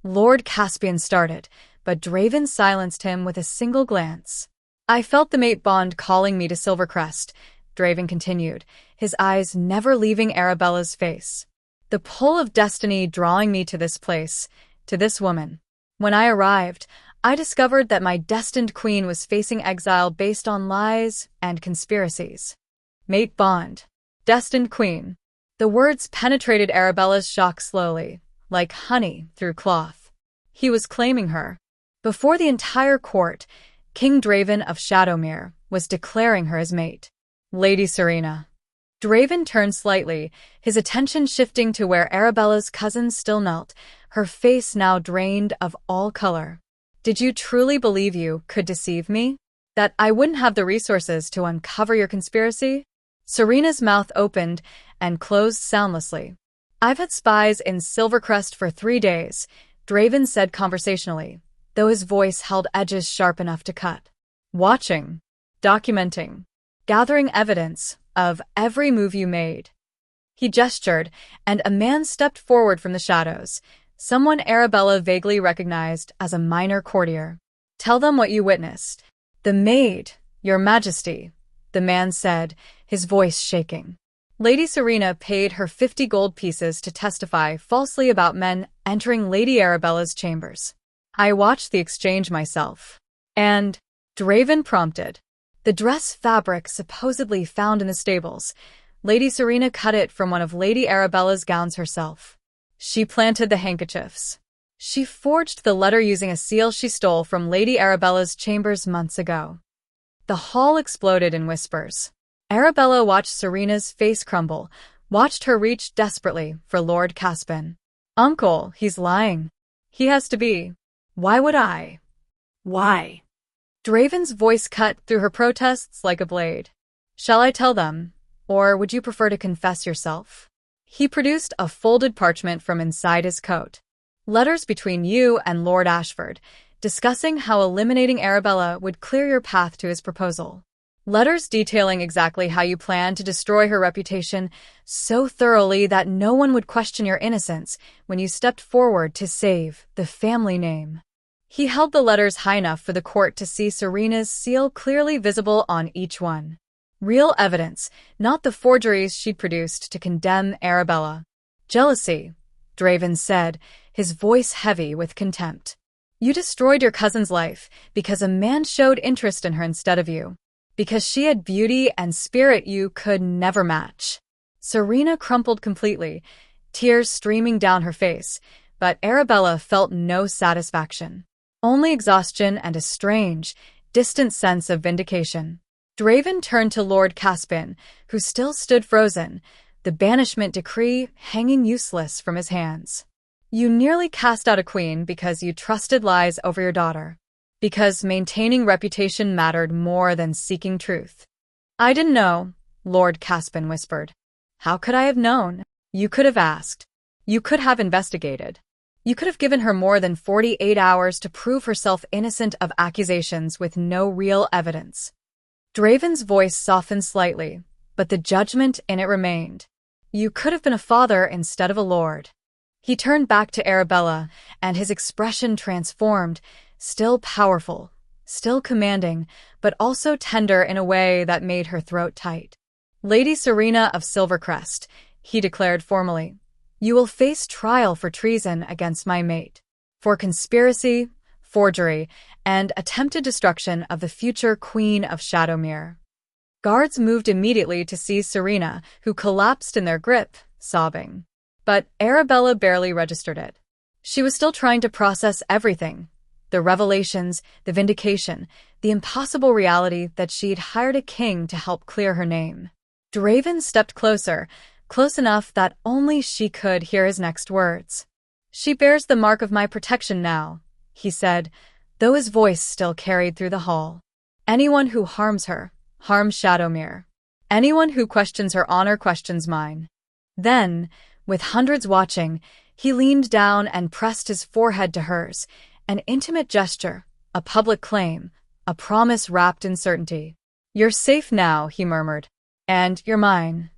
Lord Caspian started, but Draven silenced him with a single glance. "I felt the mate bond calling me to Silvercrest," Draven continued, his eyes never leaving Arabella's face. "The pull of destiny drawing me to this place, to this woman. When I arrived, I discovered that my destined queen was facing exile based on lies and conspiracies." Mate bond. Destined queen. The words penetrated Arabella's shock slowly, like honey through cloth. He was claiming her. Before the entire court, King Draven of Shadowmere was declaring her his mate. "Lady Serena." Draven turned slightly, his attention shifting to where Arabella's cousin still knelt, her face now drained of all color. "Did you truly believe you could deceive me? That I wouldn't have the resources to uncover your conspiracy?" Serena's mouth opened and closed soundlessly. "I've had spies in Silvercrest for 3 days," Draven said conversationally, though his voice held edges sharp enough to cut. "Watching, documenting, gathering evidence of every move you made." He gestured, and a man stepped forward from the shadows, someone Arabella vaguely recognized as a minor courtier. "Tell them what you witnessed." "The maid, Your Majesty," the man said, his voice shaking. "Lady Serena paid her 50 gold pieces to testify falsely about men entering Lady Arabella's chambers. I watched the exchange myself." "And," Draven prompted, "the dress fabric supposedly found in the stables. Lady Serena cut it from one of Lady Arabella's gowns herself. She planted the handkerchiefs. She forged the letter using a seal she stole from Lady Arabella's chambers months ago." The hall exploded in whispers. Arabella watched Serena's face crumble, watched her reach desperately for Lord Caspian. "Uncle, he's lying. He has to be. Why would I?" Why? Draven's voice cut through her protests like a blade. "Shall I tell them, or would you prefer to confess yourself?" He produced a folded parchment from inside his coat. "Letters between you and Lord Ashford, discussing how eliminating Arabella would clear your path to his proposal. Letters detailing exactly how you plan to destroy her reputation so thoroughly that no one would question your innocence when you stepped forward to save the family name." He held the letters high enough for the court to see Serena's seal clearly visible on each one. Real evidence, not the forgeries she'd produced to condemn Arabella. "Jealousy," Draven said, his voice heavy with contempt. "You destroyed your cousin's life because a man showed interest in her instead of you. Because she had beauty and spirit you could never match." Serena crumpled completely, tears streaming down her face, but Arabella felt no satisfaction. Only exhaustion and a strange, distant sense of vindication. Draven turned to Lord Caspian, who still stood frozen, the banishment decree hanging useless from his hands. "You nearly cast out a queen because you trusted lies over your daughter. Because maintaining reputation mattered more than seeking truth." "I didn't know," Lord Caspian whispered. "How could I have known? You could have asked. You could have investigated. You could have given her more than 48 hours to prove herself innocent of accusations with no real evidence." Draven's voice softened slightly, but the judgment in it remained. "You could have been a father instead of a lord." He turned back to Arabella, and his expression transformed, still powerful, still commanding, but also tender in a way that made her throat tight. "Lady Serena of Silvercrest," he declared formally, "you will face trial for treason against my mate, for conspiracy, forgery, and attempted destruction of the future Queen of Shadowmere." Guards moved immediately to seize Serena, who collapsed in their grip, sobbing. But Arabella barely registered it. She was still trying to process everything: the revelations, the vindication, the impossible reality that she'd hired a king to help clear her name. Draven stepped closer, close enough that only she could hear his next words. "She bears the mark of my protection now," he said, though his voice still carried through the hall. "Anyone who harms her, harms Shadowmere. Anyone who questions her honor questions mine." Then, with hundreds watching, he leaned down and pressed his forehead to hers, an intimate gesture, a public claim, a promise wrapped in certainty. "You're safe now," he murmured. "And you're mine."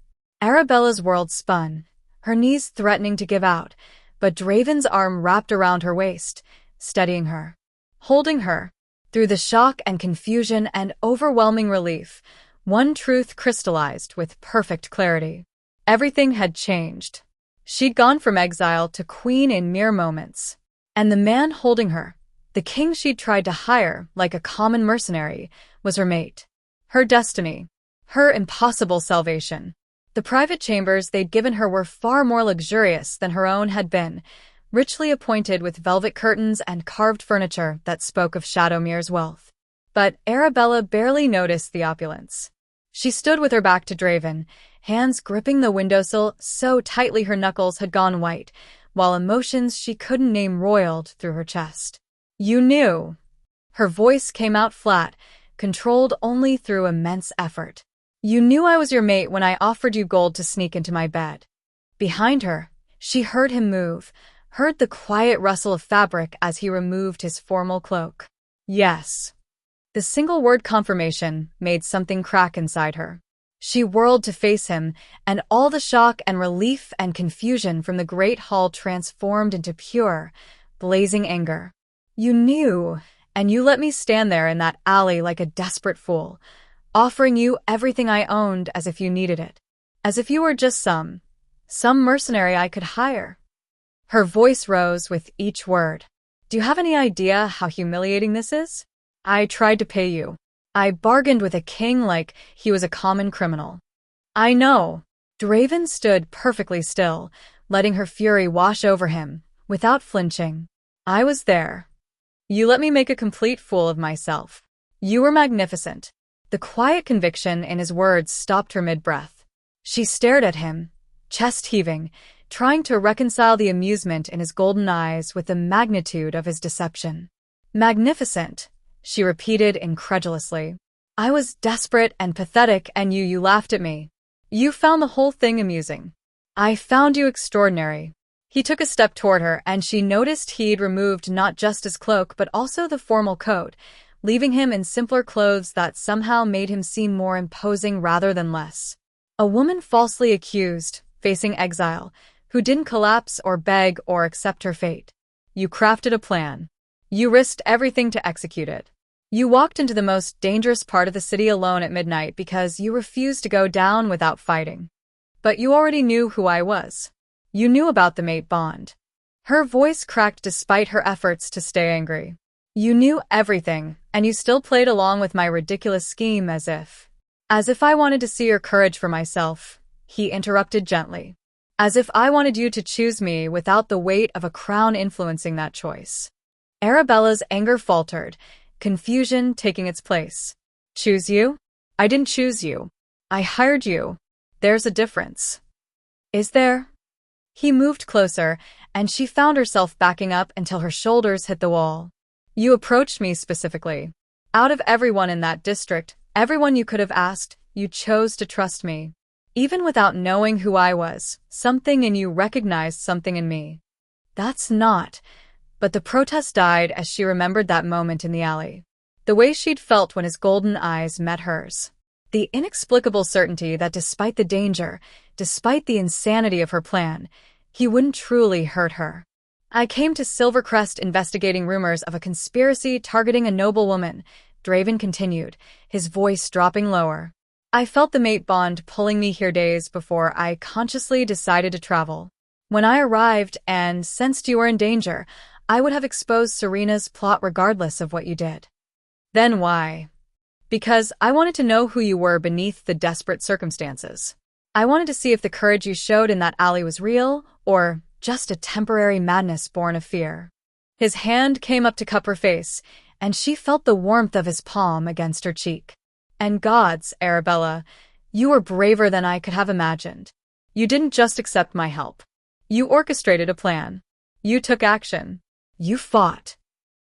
Arabella's world spun, her knees threatening to give out, but Draven's arm wrapped around her waist, steadying her, holding her. Through the shock and confusion and overwhelming relief, one truth crystallized with perfect clarity. Everything had changed. She'd gone from exile to queen in mere moments. And the man holding her, the king she'd tried to hire like a common mercenary, was her mate. Her destiny. Her impossible salvation. The private chambers they'd given her were far more luxurious than her own had been, richly appointed with velvet curtains and carved furniture that spoke of Shadowmere's wealth. But Arabella barely noticed the opulence. She stood with her back to Draven, hands gripping the windowsill so tightly her knuckles had gone white, while emotions she couldn't name roiled through her chest. "You knew." Her voice came out flat, controlled only through immense effort. "You knew I was your mate when I offered you gold to sneak into my bed." Behind her, she heard him move, heard the quiet rustle of fabric as he removed his formal cloak. "Yes." The single-word confirmation made something crack inside her. She whirled to face him, and all the shock and relief and confusion from the great hall transformed into pure, blazing anger. "You knew, and you let me stand there in that alley like a desperate fool, offering you everything I owned as if you needed it, as if you were just some mercenary I could hire." Her voice rose with each word. "Do you have any idea how humiliating this is? I tried to pay you. I bargained with a king like he was a common criminal." "I know." Draven stood perfectly still, letting her fury wash over him, without flinching. "I was there. You let me make a complete fool of myself. You were magnificent." The quiet conviction in his words stopped her mid-breath. She stared at him, chest heaving, trying to reconcile the amusement in his golden eyes with the magnitude of his deception. "Magnificent," she repeated incredulously. "I was desperate and pathetic, and you laughed at me. You found the whole thing amusing. I found you extraordinary." He took a step toward her, and she noticed he'd removed not just his cloak but also the formal coat, leaving him in simpler clothes that somehow made him seem more imposing rather than less. A woman falsely accused, facing exile, who didn't collapse or beg or accept her fate. You crafted a plan. You risked everything to execute it. You walked into the most dangerous part of the city alone at midnight because you refused to go down without fighting. But you already knew who I was. You knew about the mate bond. Her voice cracked despite her efforts to stay angry. You knew everything, and you still played along with my ridiculous scheme as if I wanted to see your courage for myself, he interrupted gently. As if I wanted you to choose me without the weight of a crown influencing that choice. Arabella's anger faltered, confusion taking its place. Choose you? I didn't choose you. I hired you. There's a difference. Is there? He moved closer, and she found herself backing up until her shoulders hit the wall. You approached me specifically. Out of everyone in that district, everyone you could have asked, you chose to trust me. Even without knowing who I was, something in you recognized something in me. That's not. But the protest died as she remembered that moment in the alley. The way she'd felt when his golden eyes met hers. The inexplicable certainty that despite the danger, despite the insanity of her plan, he wouldn't truly hurt her. I came to Silvercrest investigating rumors of a conspiracy targeting a noble woman, Draven continued, his voice dropping lower. I felt the mate bond pulling me here days before I consciously decided to travel. When I arrived and sensed you were in danger, I would have exposed Serena's plot regardless of what you did. Then why? Because I wanted to know who you were beneath the desperate circumstances. I wanted to see if the courage you showed in that alley was real, or just a temporary madness born of fear. His hand came up to cup her face, and she felt the warmth of his palm against her cheek. And gods, Arabella, you were braver than I could have imagined. You didn't just accept my help. You orchestrated a plan. You took action. You fought.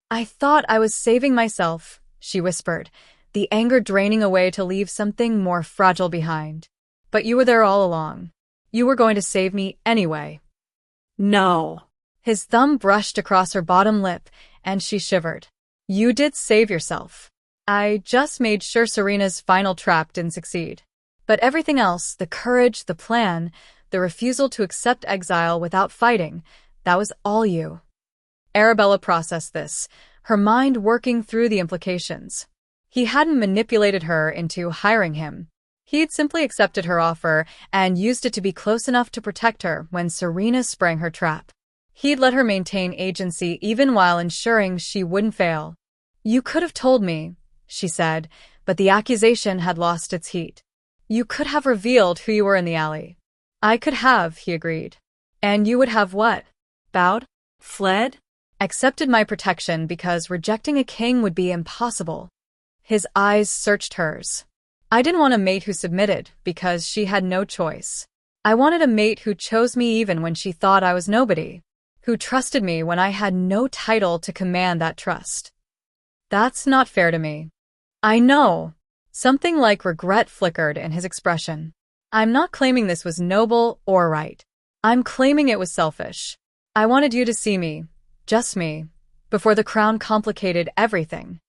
I thought I was saving myself, she whispered, the anger draining away to leave something more fragile behind. But you were there all along. You were going to save me anyway. No. His thumb brushed across her bottom lip, and she shivered. You did save yourself. I just made sure Serena's final trap didn't succeed. But everything else, the courage, the plan, the refusal to accept exile without fighting, that was all you. Arabella processed this, her mind working through the implications. He hadn't manipulated her into hiring him. He'd simply accepted her offer and used it to be close enough to protect her when Serena sprang her trap. He'd let her maintain agency even while ensuring she wouldn't fail. You could have told me, she said, but the accusation had lost its heat. You could have revealed who you were in the alley. I could have, he agreed. And you would have what? Bowed? Fled? Accepted my protection because rejecting a king would be impossible. His eyes searched hers. I didn't want a mate who submitted because she had no choice. I wanted a mate who chose me even when she thought I was nobody, who trusted me when I had no title to command that trust. That's not fair to me. I know. Something like regret flickered in his expression. I'm not claiming this was noble or right. I'm claiming it was selfish. I wanted you to see me, just me, before the crown complicated everything.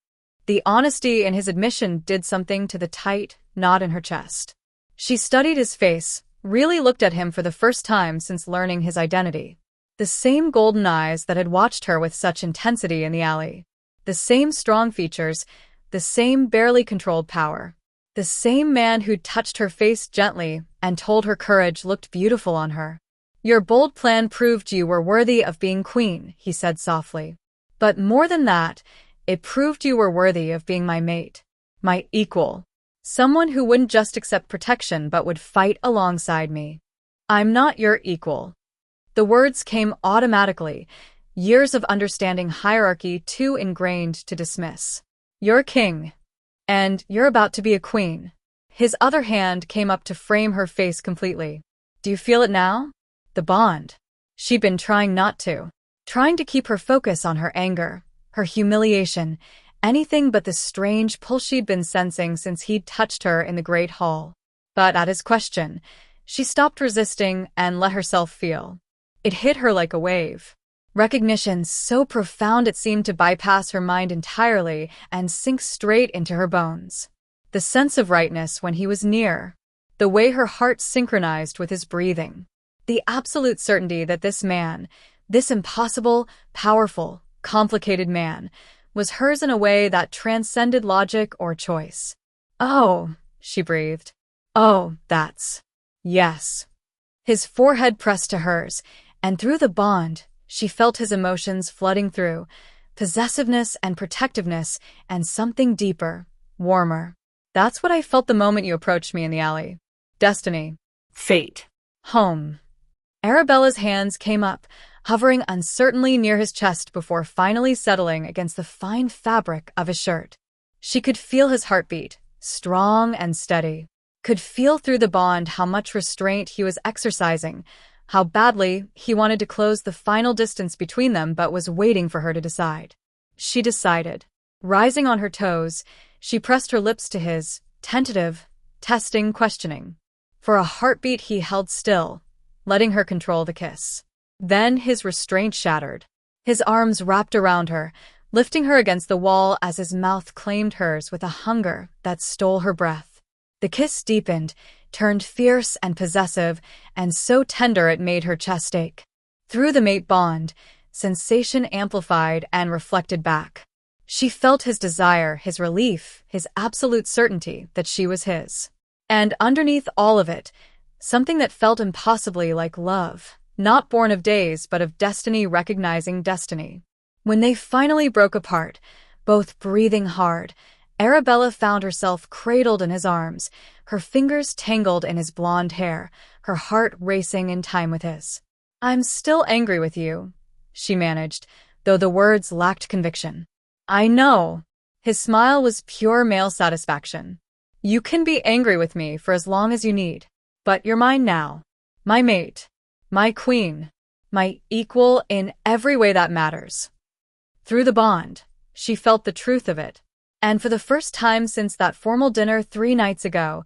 The honesty in his admission did something to the tight knot in her chest. She studied his face, really looked at him for the first time since learning his identity. The same golden eyes that had watched her with such intensity in the alley. The same strong features, the same barely controlled power. The same man who'd touched her face gently and told her courage looked beautiful on her. Your bold plan proved you were worthy of being queen, he said softly. But more than that, it proved you were worthy of being my mate, my equal, someone who wouldn't just accept protection but would fight alongside me. I'm not your equal. The words came automatically, years of understanding hierarchy too ingrained to dismiss. You're king, and you're about to be a queen. His other hand came up to frame her face completely. Do you feel it now? The bond. She'd been trying not to, trying to keep her focus on her anger, her humiliation, anything but the strange pull she'd been sensing since he'd touched her in the Great Hall. But at his question, she stopped resisting and let herself feel. It hit her like a wave. Recognition so profound it seemed to bypass her mind entirely and sink straight into her bones. The sense of rightness when he was near. The way her heart synchronized with his breathing. The absolute certainty that this man, this impossible, powerful, complicated man, was hers in a way that transcended logic or choice. Oh, she breathed. Oh, that's... yes. His forehead pressed to hers, and through the bond, she felt his emotions flooding through, possessiveness and protectiveness, and something deeper, warmer. That's what I felt the moment you approached me in the alley. Destiny. Fate. Home. Arabella's hands came up, hovering uncertainly near his chest before finally settling against the fine fabric of his shirt. She could feel his heartbeat, strong and steady. Could feel through the bond how much restraint he was exercising, how badly he wanted to close the final distance between them but was waiting for her to decide. She decided. Rising on her toes, she pressed her lips to his, tentative, testing, questioning. For a heartbeat he held still, letting her control the kiss. Then his restraint shattered. His arms wrapped around her, lifting her against the wall as his mouth claimed hers with a hunger that stole her breath. The kiss deepened, turned fierce and possessive, and so tender it made her chest ache. Through the mate bond, sensation amplified and reflected back. She felt his desire, his relief, his absolute certainty that she was his. And underneath all of it, something that felt impossibly like love, not born of days but of destiny recognizing destiny. When they finally broke apart, both breathing hard, Arabella found herself cradled in his arms, her fingers tangled in his blonde hair, her heart racing in time with his. "I'm still angry with you," she managed, though the words lacked conviction. "I know." His smile was pure male satisfaction. "You can be angry with me for as long as you need. But you're mine now. My mate. My queen. My equal in every way that matters." Through the bond, she felt the truth of it. And for the first time since that formal dinner 3 nights ago,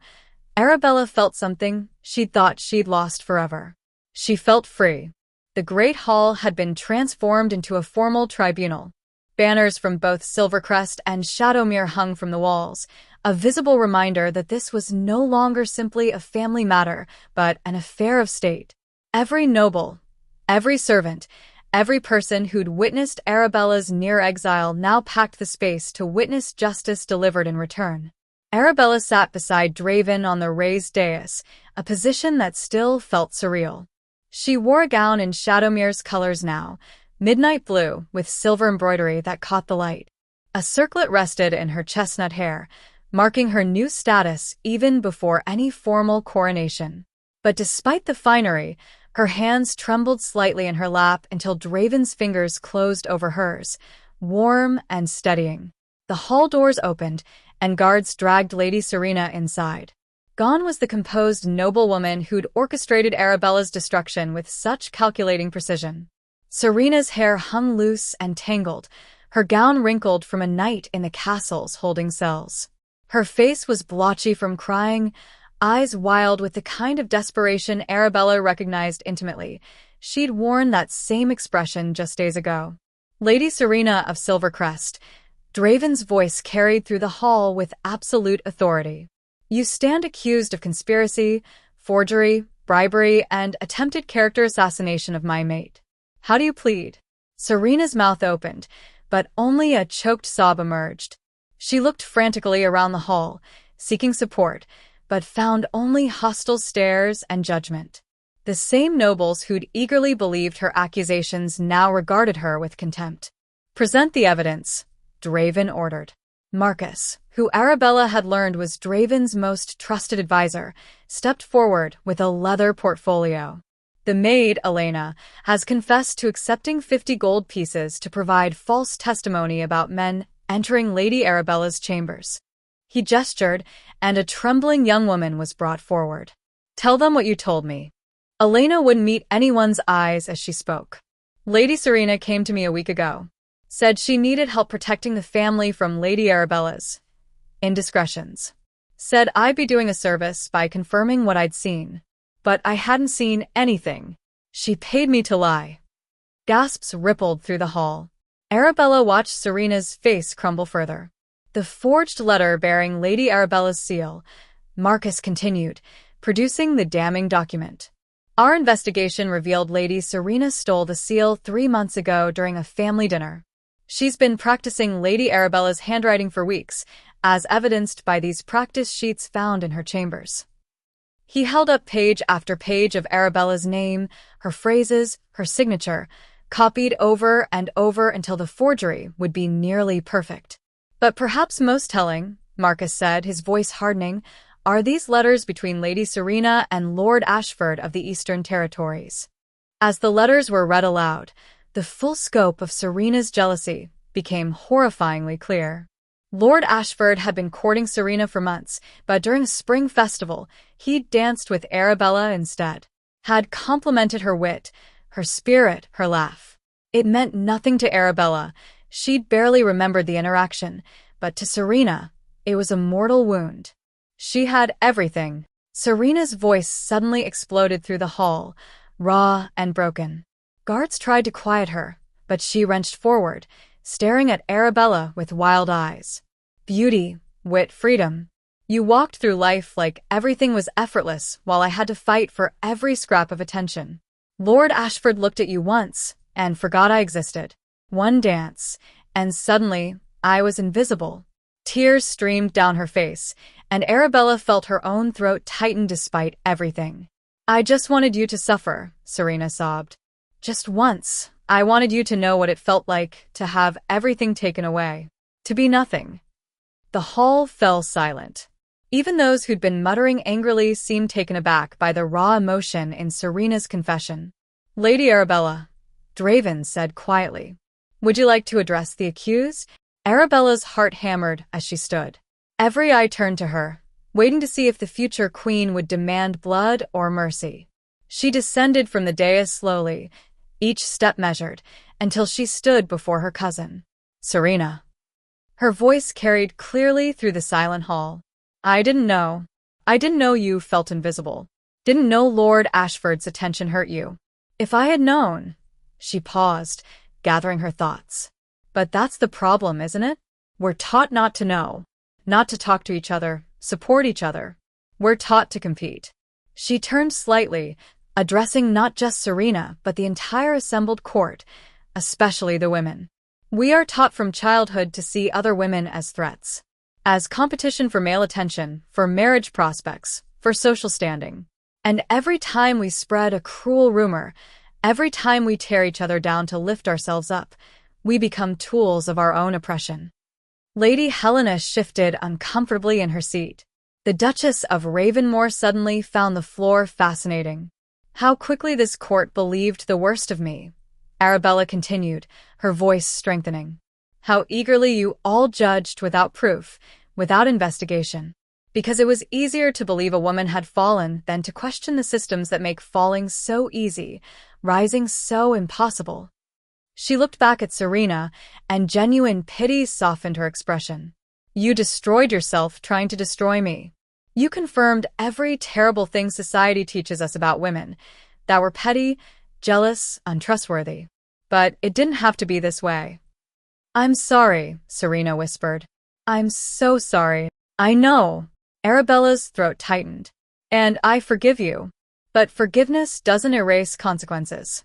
Arabella felt something she'd thought she'd lost forever. She felt free. The great hall had been transformed into a formal tribunal. Banners from both Silvercrest and Shadowmere hung from the walls, a visible reminder that this was no longer simply a family matter, but an affair of state. Every noble, every servant, every person who'd witnessed Arabella's near exile now packed the space to witness justice delivered in return. Arabella sat beside Draven on the raised dais, a position that still felt surreal. She wore a gown in Shadowmere's colors now, midnight blue with silver embroidery that caught the light. A circlet rested in her chestnut hair, marking her new status even before any formal coronation. But despite the finery, her hands trembled slightly in her lap until Draven's fingers closed over hers, warm and steadying. The hall doors opened, and guards dragged Lady Serena inside. Gone was the composed noblewoman who'd orchestrated Arabella's destruction with such calculating precision. Serena's hair hung loose and tangled, her gown wrinkled from a night in the castle's holding cells. Her face was blotchy from crying, eyes wild with the kind of desperation Arabella recognized intimately. She'd worn that same expression just days ago. "Lady Serena of Silvercrest," Draven's voice carried through the hall with absolute authority. "You stand accused of conspiracy, forgery, bribery, and attempted character assassination of my mate. How do you plead?" Serena's mouth opened, but only a choked sob emerged. She looked frantically around the hall, seeking support, but found only hostile stares and judgment. The same nobles who'd eagerly believed her accusations now regarded her with contempt. "Present the evidence," Draven ordered. Marcus, who Arabella had learned was Draven's most trusted advisor, stepped forward with a leather portfolio. "The maid, Elena, has confessed to accepting 50 gold pieces to provide false testimony about men entering Lady Arabella's chambers." He gestured, and a trembling young woman was brought forward. "Tell them what you told me." Elena wouldn't meet anyone's eyes as she spoke. "Lady Serena came to me a week ago. Said she needed help protecting the family from Lady Arabella's indiscretions. Said I'd be doing a service by confirming what I'd seen. But I hadn't seen anything. She paid me to lie." Gasps rippled through the hall. Arabella watched Serena's face crumble further. "The forged letter bearing Lady Arabella's seal," Marcus continued, producing the damning document. "Our investigation revealed Lady Serena stole the seal 3 months ago during a family dinner. She's been practicing Lady Arabella's handwriting for weeks, as evidenced by these practice sheets found in her chambers." He held up page after page of Arabella's name, her phrases, her signature, copied over and over until the forgery would be nearly perfect. "But perhaps most telling," Marcus said, his voice hardening, "are these letters between Lady Serena and Lord Ashford of the Eastern Territories." As the letters were read aloud, the full scope of Serena's jealousy became horrifyingly clear. Lord Ashford had been courting Serena for months, but during a spring festival, he'd danced with Arabella instead. Had complimented her wit, her spirit, her laugh. It meant nothing to Arabella. She'd barely remembered the interaction, but to Serena, it was a mortal wound. She had everything. Serena's voice suddenly exploded through the hall, raw and broken. Guards tried to quiet her, but she wrenched forward, staring at Arabella with wild eyes. "Beauty, wit, freedom. You walked through life like everything was effortless while I had to fight for every scrap of attention. Lord Ashford looked at you once, and forgot I existed. One dance, and suddenly I was invisible. Tears streamed down her face, and Arabella felt her own throat tighten despite everything. I just wanted you to suffer, Serena sobbed. Just once, I wanted you to know what it felt like to have everything taken away. To be nothing. The hall fell silent. Even those who'd been muttering angrily seemed taken aback by the raw emotion in Serena's confession. Lady Arabella, Draven said quietly. Would you like to address the accused? Arabella's heart hammered as she stood. Every eye turned to her, waiting to see if the future queen would demand blood or mercy. She descended from the dais slowly, each step measured, until she stood before her cousin. Serena. Her voice carried clearly through the silent hall. I didn't know you felt invisible. Didn't know Lord Ashford's attention hurt you. If I had known. She paused, gathering her thoughts. But that's the problem, isn't it? We're taught not to know, not to talk to each other, support each other. We're taught to compete. She turned slightly, addressing not just Serena, but the entire assembled court, especially the women. We are taught from childhood to see other women as threats, as competition for male attention, for marriage prospects, for social standing. And every time we spread a cruel rumor, every time we tear each other down to lift ourselves up, we become tools of our own oppression. Lady Helena shifted uncomfortably in her seat. The Duchess of Ravenmore suddenly found the floor fascinating. How quickly this court believed the worst of me. Arabella continued, her voice strengthening. How eagerly you all judged without proof, without investigation. Because it was easier to believe a woman had fallen than to question the systems that make falling so easy, rising so impossible. She looked back at Serena, and genuine pity softened her expression. You destroyed yourself trying to destroy me. You confirmed every terrible thing society teaches us about women, that we're petty, jealous, untrustworthy. But it didn't have to be this way. I'm sorry, Serena whispered. I'm so sorry. I know. Arabella's throat tightened. And I forgive you. But forgiveness doesn't erase consequences.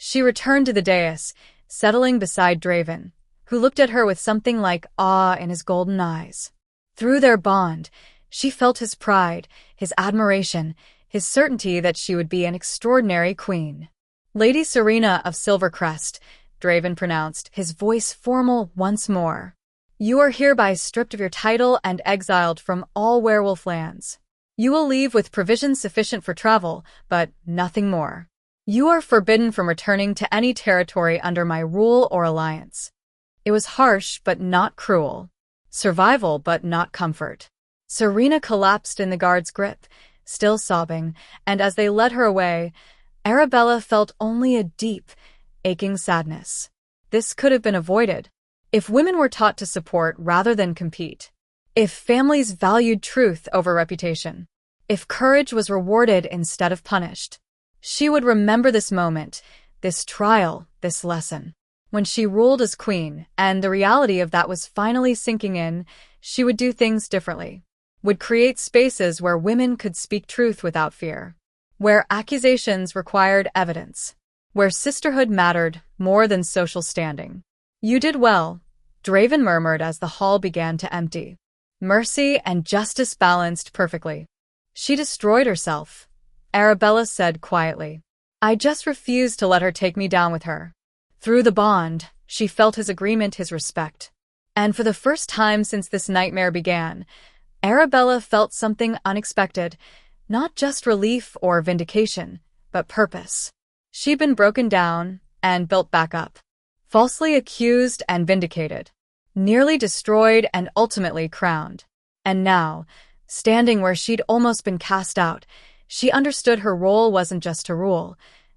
She returned to the dais, settling beside Draven, who looked at her with something like awe in his golden eyes. Through their bond, she felt his pride, his admiration, his certainty that she would be an extraordinary queen. Lady Serena of Silvercrest, Draven pronounced, his voice formal once more. You are hereby stripped of your title and exiled from all werewolf lands. You will leave with provisions sufficient for travel, but nothing more. You are forbidden from returning to any territory under my rule or alliance. It was harsh but not cruel. Survival but not comfort. Serena collapsed in the guard's grip, still sobbing, and as they led her away, Arabella felt only a deep, aching sadness. This could have been avoided if women were taught to support rather than compete, if families valued truth over reputation, if courage was rewarded instead of punished. She would remember this moment, this trial, this lesson. When she ruled as queen, and the reality of that was finally sinking in, she would do things differently, would create spaces where women could speak truth without fear, where accusations required evidence, where sisterhood mattered more than social standing. You did well, Draven murmured as the hall began to empty. Mercy and justice balanced perfectly. She destroyed herself, Arabella said quietly. I just refused to let her take me down with her. Through the bond, she felt his agreement, his respect. And for the first time since this nightmare began, Arabella felt something unexpected, not just relief or vindication, but purpose. She'd been broken down and built back up, falsely accused and vindicated, nearly destroyed and ultimately crowned. And now, standing where she'd almost been cast out, she understood her role wasn't just to rule.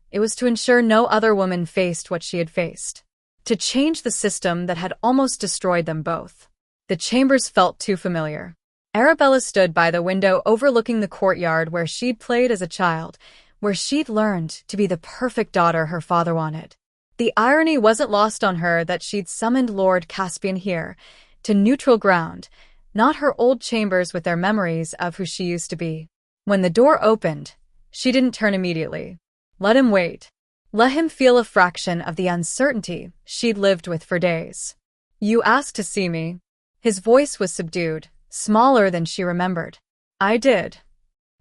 It was to ensure no other woman faced what she had faced, to change the system that had almost destroyed them both. The chambers felt too familiar. Arabella stood by the window overlooking the courtyard where she'd played as a child, where she'd learned to be the perfect daughter her father wanted. The irony wasn't lost on her that she'd summoned Lord Caspian here, to neutral ground, not her old chambers with their memories of who she used to be. When the door opened, she didn't turn immediately. Let him wait. Let him feel a fraction of the uncertainty she'd lived with for days. You asked to see me. His voice was subdued, smaller than she remembered. I did.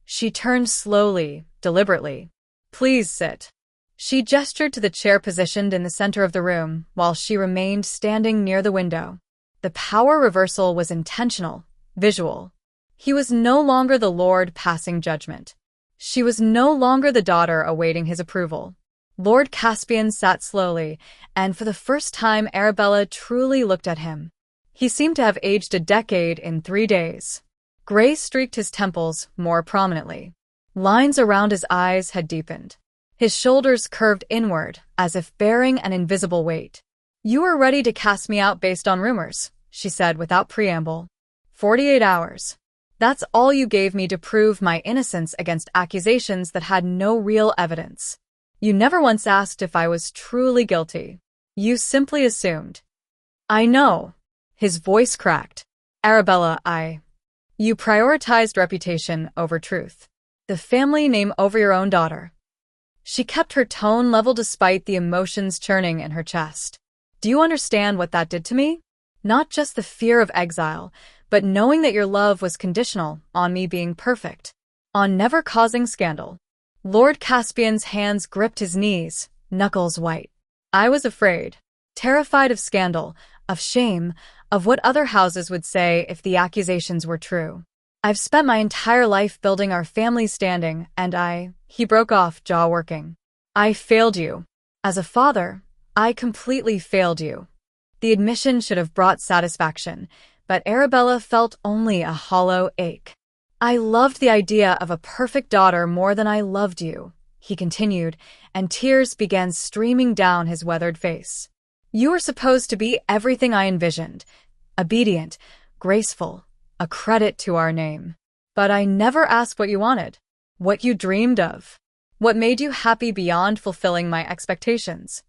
She turned slowly, deliberately. Please sit. She gestured to the chair positioned in the center of the room, while she remained standing near the window. The power reversal was intentional, visual. He was no longer the lord passing judgment. She was no longer the daughter awaiting his approval. Lord Caspian sat slowly, and for the first time Arabella truly looked at him. He seemed to have aged a decade in 3 days. Gray streaked his temples more prominently. Lines around his eyes had deepened. His shoulders curved inward, as if bearing an invisible weight. You were ready to cast me out based on rumors, she said without preamble. 48 hours. That's all you gave me to prove my innocence against accusations that had no real evidence. You never once asked if I was truly guilty. You simply assumed. I know. His voice cracked. Arabella, You prioritized reputation over truth. The family name over your own daughter. She kept her tone level despite the emotions churning in her chest. Do you understand what that did to me? Not just the fear of exile, but knowing that your love was conditional on me being perfect, on never causing scandal. Lord Caspian's hands gripped his knees, knuckles white. I was afraid, terrified of scandal, of shame, of what other houses would say if the accusations were true. I've spent my entire life building our family standing, and he broke off, jaw working. I failed you. As a father, I completely failed you. The admission should have brought satisfaction, but Arabella felt only a hollow ache. I loved the idea of a perfect daughter more than I loved you, he continued, and tears began streaming down his weathered face. You were supposed to be everything I envisioned, obedient, graceful, a credit to our name. But I never asked what you wanted, what you dreamed of, what made you happy beyond fulfilling my expectations.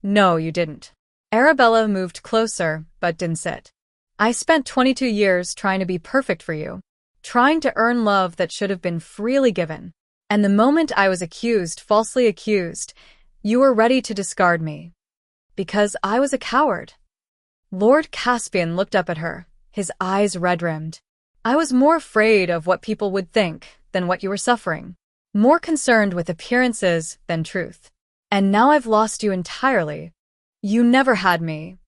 No, you didn't. Arabella moved closer, but didn't sit. I spent 22 years trying to be perfect for you, trying to earn love that should have been freely given. And the moment I was accused, falsely accused, you were ready to discard me. Because I was a coward. Lord Caspian looked up at her, his eyes red-rimmed. I was more afraid of what people would think than what you were suffering, more concerned with appearances than truth. And now I've lost you entirely. You never had me.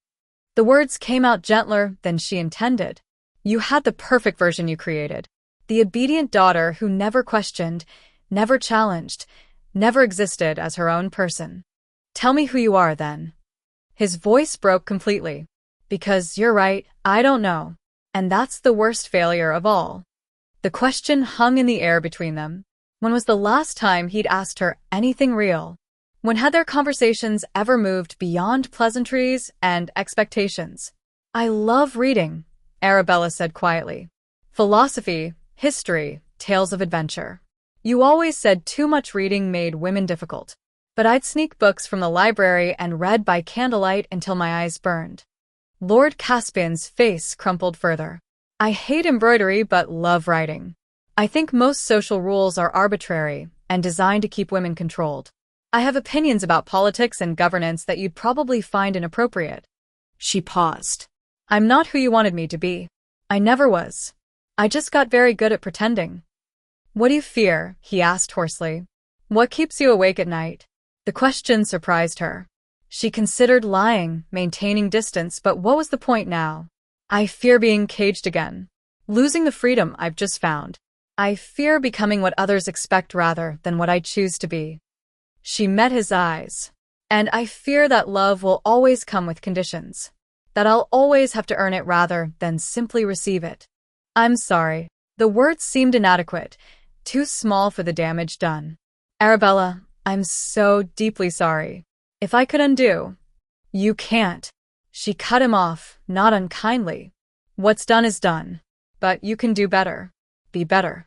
The words came out gentler than she intended. You had the perfect version you created, the obedient daughter who never questioned, never challenged, never existed as her own person. Tell me who you are, then. His voice broke completely. Because you're right, I don't know. And that's the worst failure of all. The question hung in the air between them. When was the last time he'd asked her anything real? When had their conversations ever moved beyond pleasantries and expectations? I love reading, Arabella said quietly. Philosophy, history, tales of adventure. You always said too much reading made women difficult. But I'd sneak books from the library and read by candlelight until my eyes burned. Lord Caspian's face crumpled further. I hate embroidery but love writing. I think most social rules are arbitrary and designed to keep women controlled. I have opinions about politics and governance that you'd probably find inappropriate. She paused. I'm not who you wanted me to be. I never was. I just got very good at pretending. What do you fear? He asked hoarsely. What keeps you awake at night? The question surprised her. She considered lying, maintaining distance, but what was the point now? I fear being caged again. Losing the freedom I've just found. I fear becoming what others expect rather than what I choose to be. She met his eyes. And I fear that love will always come with conditions. That I'll always have to earn it rather than simply receive it. I'm sorry. The words seemed inadequate, too small for the damage done. Arabella, I'm so deeply sorry. If I could undo. You can't. She cut him off, not unkindly. What's done is done. But you can do better. Be better.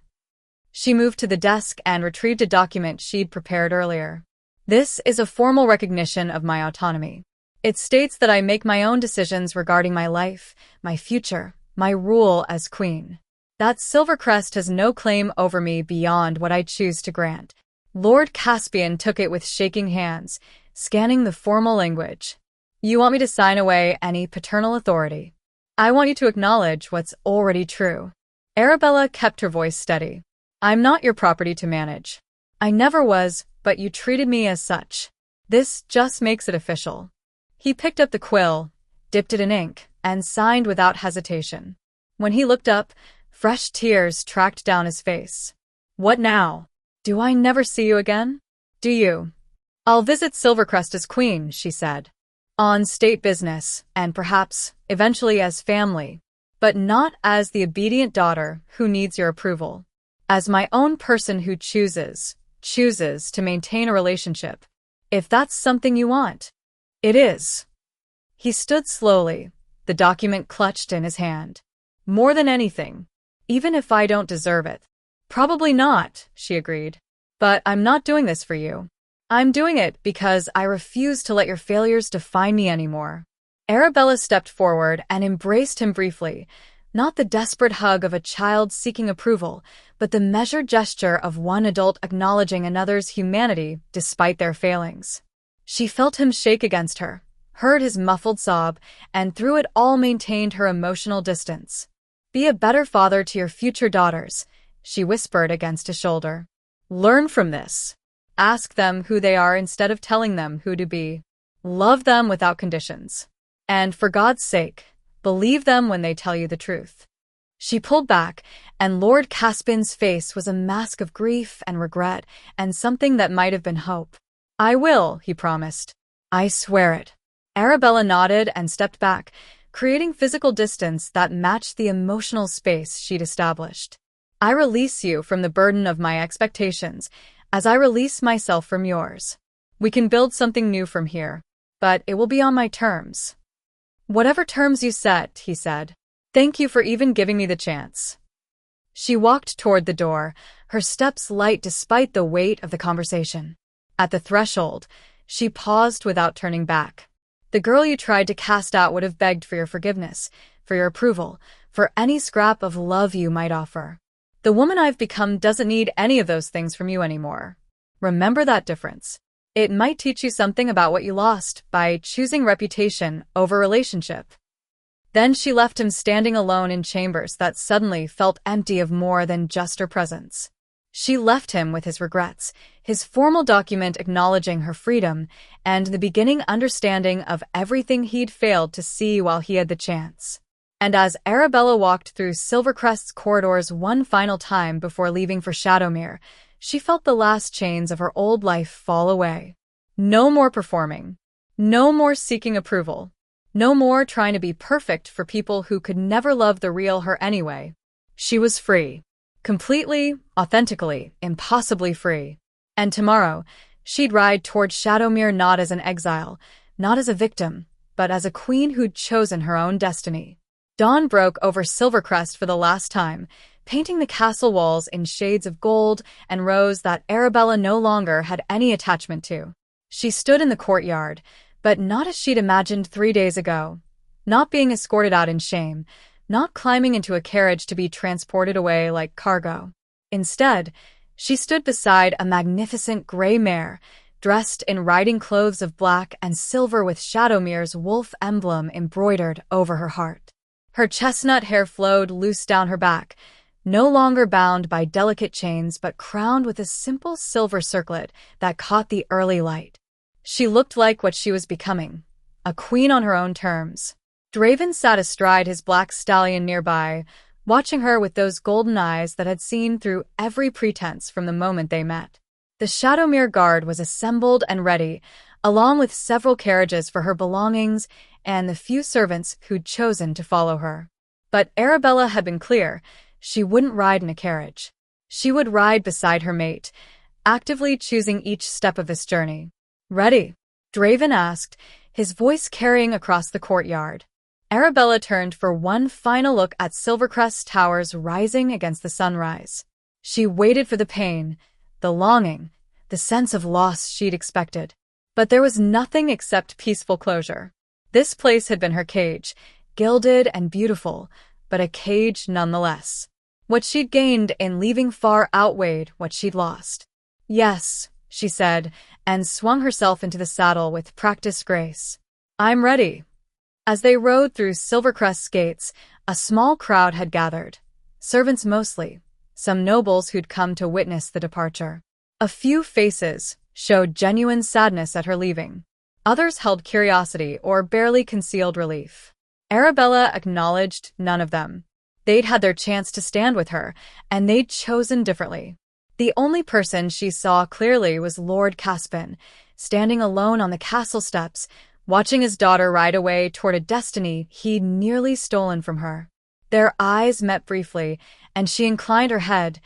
She moved to the desk and retrieved a document she'd prepared earlier. This is a formal recognition of my autonomy. It states that I make my own decisions regarding my life, my future, my rule as queen. That silver crest has no claim over me beyond what I choose to grant. Lord Caspian took it with shaking hands, scanning the formal language. You want me to sign away any paternal authority. I want you to acknowledge what's already true. Arabella kept her voice steady. I'm not your property to manage. I never was, but you treated me as such. This just makes it official. He picked up the quill, dipped it in ink, and signed without hesitation. When he looked up, fresh tears tracked down his face. What now? Do I never see you again? Do you? I'll visit Silvercrest as queen, she said. On state business, and perhaps, eventually as family, but not as the obedient daughter who needs your approval. As my own person who chooses to maintain a relationship. If that's something you want. It is. He stood slowly, the document clutched in his hand. More than anything, even if I don't deserve it. Probably not, she agreed. But I'm not doing this for you. I'm doing it because I refuse to let your failures define me anymore. Arabella stepped forward and embraced him briefly, not the desperate hug of a child seeking approval, but the measured gesture of one adult acknowledging another's humanity despite their failings. She felt him shake against her, heard his muffled sob, and through it all maintained her emotional distance. Be a better father to your future daughters, she whispered against his shoulder. Learn from this. Ask them who they are instead of telling them who to be. Love them without conditions. And for God's sake, believe them when they tell you the truth. She pulled back, and Lord Caspin's face was a mask of grief and regret and something that might have been hope. I will, he promised. I swear it. Arabella nodded and stepped back, creating physical distance that matched the emotional space she'd established. I release you from the burden of my expectations, as I release myself from yours. We can build something new from here, but it will be on my terms. Whatever terms you set, he said. Thank you for even giving me the chance. She walked toward the door, her steps light despite the weight of the conversation. At the threshold, she paused without turning back. The girl you tried to cast out would have begged for your forgiveness, for your approval, for any scrap of love you might offer. The woman I've become doesn't need any of those things from you anymore. Remember that difference. It might teach you something about what you lost by choosing reputation over relationship. Then she left him standing alone in chambers that suddenly felt empty of more than just her presence. She left him with his regrets, his formal document acknowledging her freedom, and the beginning understanding of everything he'd failed to see while he had the chance. And as Arabella walked through Silvercrest's corridors one final time before leaving for Shadowmere, she felt the last chains of her old life fall away. No more performing. No more seeking approval. No more trying to be perfect for people who could never love the real her anyway. She was free. Completely, authentically, impossibly free. And tomorrow, she'd ride toward Shadowmere not as an exile, not as a victim, but as a queen who'd chosen her own destiny. Dawn broke over Silvercrest for the last time, painting the castle walls in shades of gold and rose that Arabella no longer had any attachment to. She stood in the courtyard, but not as she'd imagined 3 days ago. Not being escorted out in shame, not climbing into a carriage to be transported away like cargo. Instead, she stood beside a magnificent gray mare, dressed in riding clothes of black and silver with Shadowmere's wolf emblem embroidered over her heart. Her chestnut hair flowed loose down her back, no longer bound by delicate chains but crowned with a simple silver circlet that caught the early light. She looked like what she was becoming, a queen on her own terms. Draven sat astride his black stallion nearby, watching her with those golden eyes that had seen through every pretense from the moment they met. The Shadowmere Guard was assembled and ready, along with several carriages for her belongings and the few servants who'd chosen to follow her. But Arabella had been clear, she wouldn't ride in a carriage. She would ride beside her mate, actively choosing each step of this journey. Ready? Draven asked, his voice carrying across the courtyard. Arabella turned for one final look at Silvercrest's towers rising against the sunrise. She waited for the pain, the longing, the sense of loss she'd expected. But there was nothing except peaceful closure. This place had been her cage, gilded and beautiful, but a cage nonetheless. What she'd gained in leaving far outweighed what she'd lost. Yes, she said, and swung herself into the saddle with practiced grace. I'm ready. As they rode through Silvercrest's gates, a small crowd had gathered. Servants mostly, some nobles who'd come to witness the departure. A few faces showed genuine sadness at her leaving. Others held curiosity or barely concealed relief. Arabella acknowledged none of them. They'd had their chance to stand with her, and they'd chosen differently. The only person she saw clearly was Lord Caspin, standing alone on the castle steps, watching his daughter ride away toward a destiny he'd nearly stolen from her. Their eyes met briefly, and she inclined her head,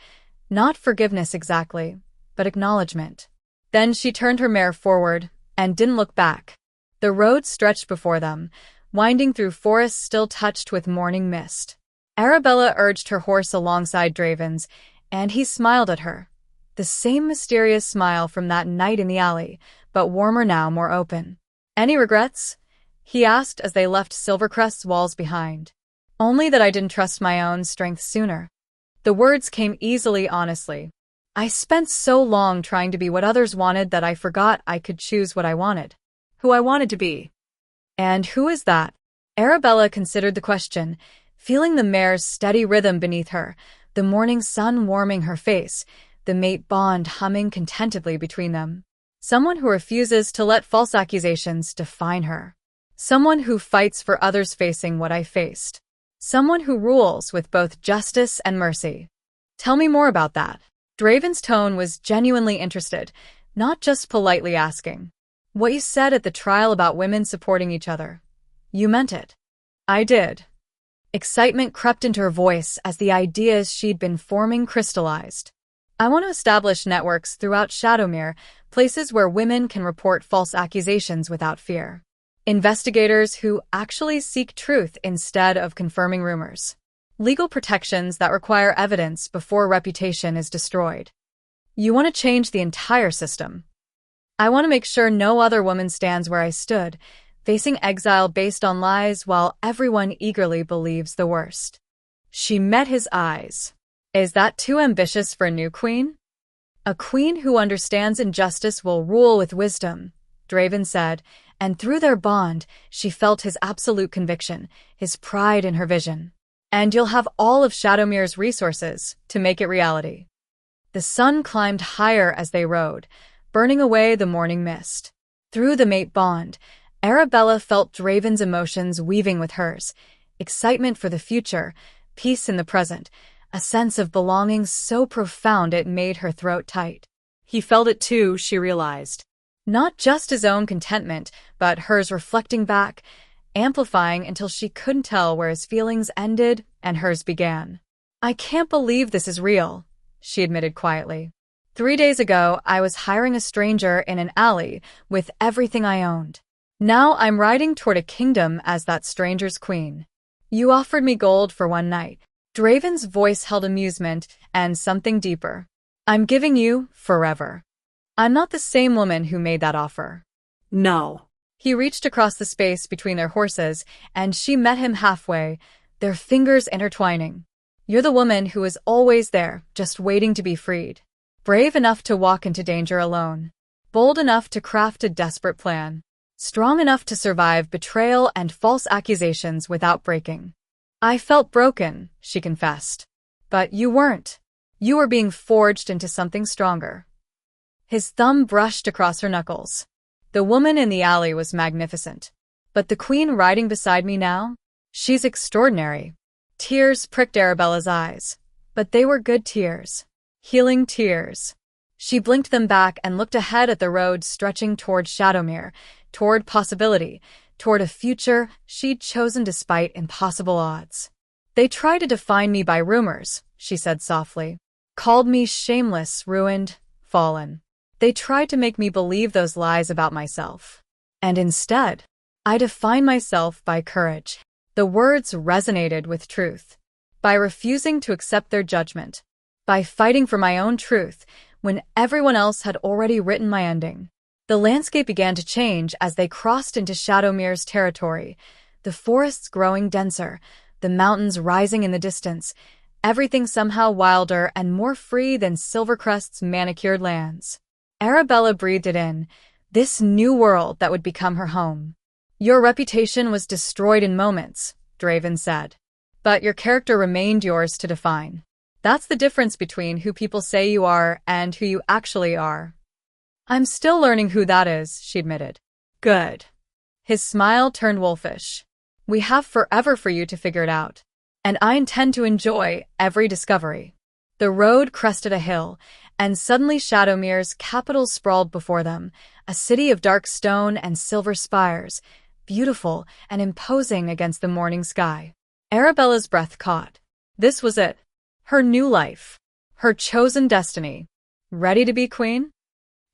not forgiveness exactly, but acknowledgement. Then she turned her mare forward and didn't look back. The road stretched before them, winding through forests still touched with morning mist. Arabella urged her horse alongside Draven's, and he smiled at her. The same mysterious smile from that night in the alley, but warmer now, more open. Any regrets? He asked as they left Silvercrest's walls behind. Only that I didn't trust my own strength sooner. The words came easily, honestly. I spent so long trying to be what others wanted that I forgot I could choose what I wanted. Who I wanted to be. And who is that? Arabella considered the question, feeling the mare's steady rhythm beneath her, the morning sun warming her face, the mate bond humming contentedly between them. Someone who refuses to let false accusations define her. Someone who fights for others facing what I faced. Someone who rules with both justice and mercy. Tell me more about that. Draven's tone was genuinely interested, not just politely asking. What you said at the trial about women supporting each other. You meant it. I did. Excitement crept into her voice as the ideas she'd been forming crystallized. I want to establish networks throughout Shadowmere, places where women can report false accusations without fear. Investigators who actually seek truth instead of confirming rumors. Legal protections that require evidence before reputation is destroyed. You want to change the entire system. I want to make sure no other woman stands where I stood, facing exile based on lies while everyone eagerly believes the worst. She met his eyes. Is that too ambitious for a new queen? A queen who understands injustice will rule with wisdom, Draven said, and through their bond, she felt his absolute conviction, his pride in her vision. And you'll have all of Shadowmere's resources to make it reality. The sun climbed higher as they rode, burning away the morning mist. Through the mate bond, Arabella felt Draven's emotions weaving with hers, excitement for the future, peace in the present, a sense of belonging so profound it made her throat tight. He felt it too, she realized. Not just his own contentment, but hers reflecting back, amplifying until she couldn't tell where his feelings ended and hers began. I can't believe this is real, she admitted quietly. 3 days ago, I was hiring a stranger in an alley with everything I owned. Now I'm riding toward a kingdom as that stranger's queen. You offered me gold for one night. Draven's voice held amusement and something deeper. I'm giving you forever. I'm not the same woman who made that offer. No. He reached across the space between their horses, and she met him halfway, their fingers intertwining. You're the woman who is always there, just waiting to be freed. Brave enough to walk into danger alone. Bold enough to craft a desperate plan. Strong enough to survive betrayal and false accusations without breaking. I felt broken, she confessed. But you weren't. You were being forged into something stronger. His thumb brushed across her knuckles. The woman in the alley was magnificent. But the queen riding beside me now? She's extraordinary. Tears pricked Arabella's eyes. But they were good tears. Healing tears. She blinked them back and looked ahead at the road stretching toward Shadowmere, toward possibility, toward a future she'd chosen despite impossible odds. They try to define me by rumors, she said softly. Called me shameless, ruined, fallen. They tried to make me believe those lies about myself. And instead, I define myself by courage. The words resonated with truth. By refusing to accept their judgment. By fighting for my own truth when everyone else had already written my ending. The landscape began to change as they crossed into Shadowmere's territory, the forests growing denser, the mountains rising in the distance, everything somehow wilder and more free than Silvercrest's manicured lands. Arabella breathed it in, this new world that would become her home. Your reputation was destroyed in moments, Draven said. But your character remained yours to define. That's the difference between who people say you are and who you actually are. I'm still learning who that is, she admitted. Good. His smile turned wolfish. We have forever for you to figure it out. And I intend to enjoy every discovery. The road crested a hill, and suddenly Shadowmere's capital sprawled before them, a city of dark stone and silver spires, beautiful and imposing against the morning sky. Arabella's breath caught. This was it. Her new life. Her chosen destiny. Ready to be queen?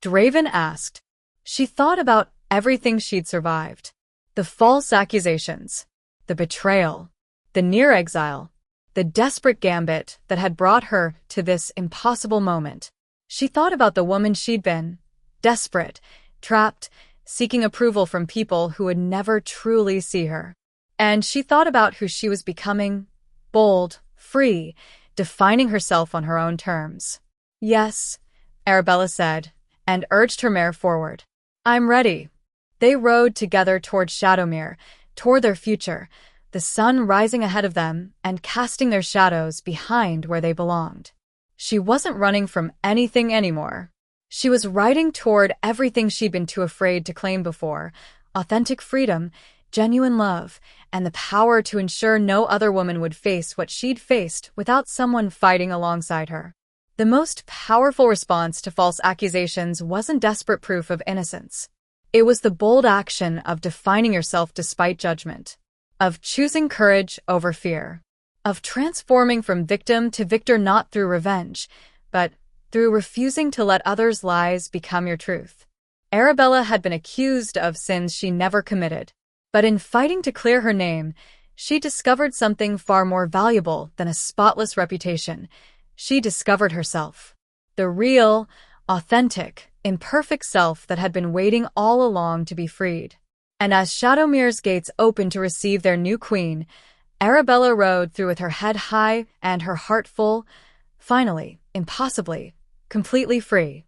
Draven asked. She thought about everything she'd survived. The false accusations. The betrayal. The near exile. The desperate gambit that had brought her to this impossible moment. She thought about the woman she'd been. Desperate, trapped, seeking approval from people who would never truly see her. And she thought about who she was becoming. Bold, free, defining herself on her own terms. Yes, Arabella said, and urged her mare forward. I'm ready. They rode together toward Shadowmere, toward their future, the sun rising ahead of them and casting their shadows behind where they belonged. She wasn't running from anything anymore. She was riding toward everything she'd been too afraid to claim before: authentic freedom, genuine love, and the power to ensure no other woman would face what she'd faced without someone fighting alongside her. The most powerful response to false accusations wasn't desperate proof of innocence. It was the bold action of defining yourself despite judgment, of choosing courage over fear, of transforming from victim to victor not through revenge, but through refusing to let others' lies become your truth. Arabella had been accused of sins she never committed, but in fighting to clear her name, she discovered something far more valuable than a spotless reputation. She discovered herself. The real, authentic, imperfect self that had been waiting all along to be freed. And as Shadowmere's gates opened to receive their new queen, Arabella rode through with her head high and her heart full, finally, impossibly, completely free.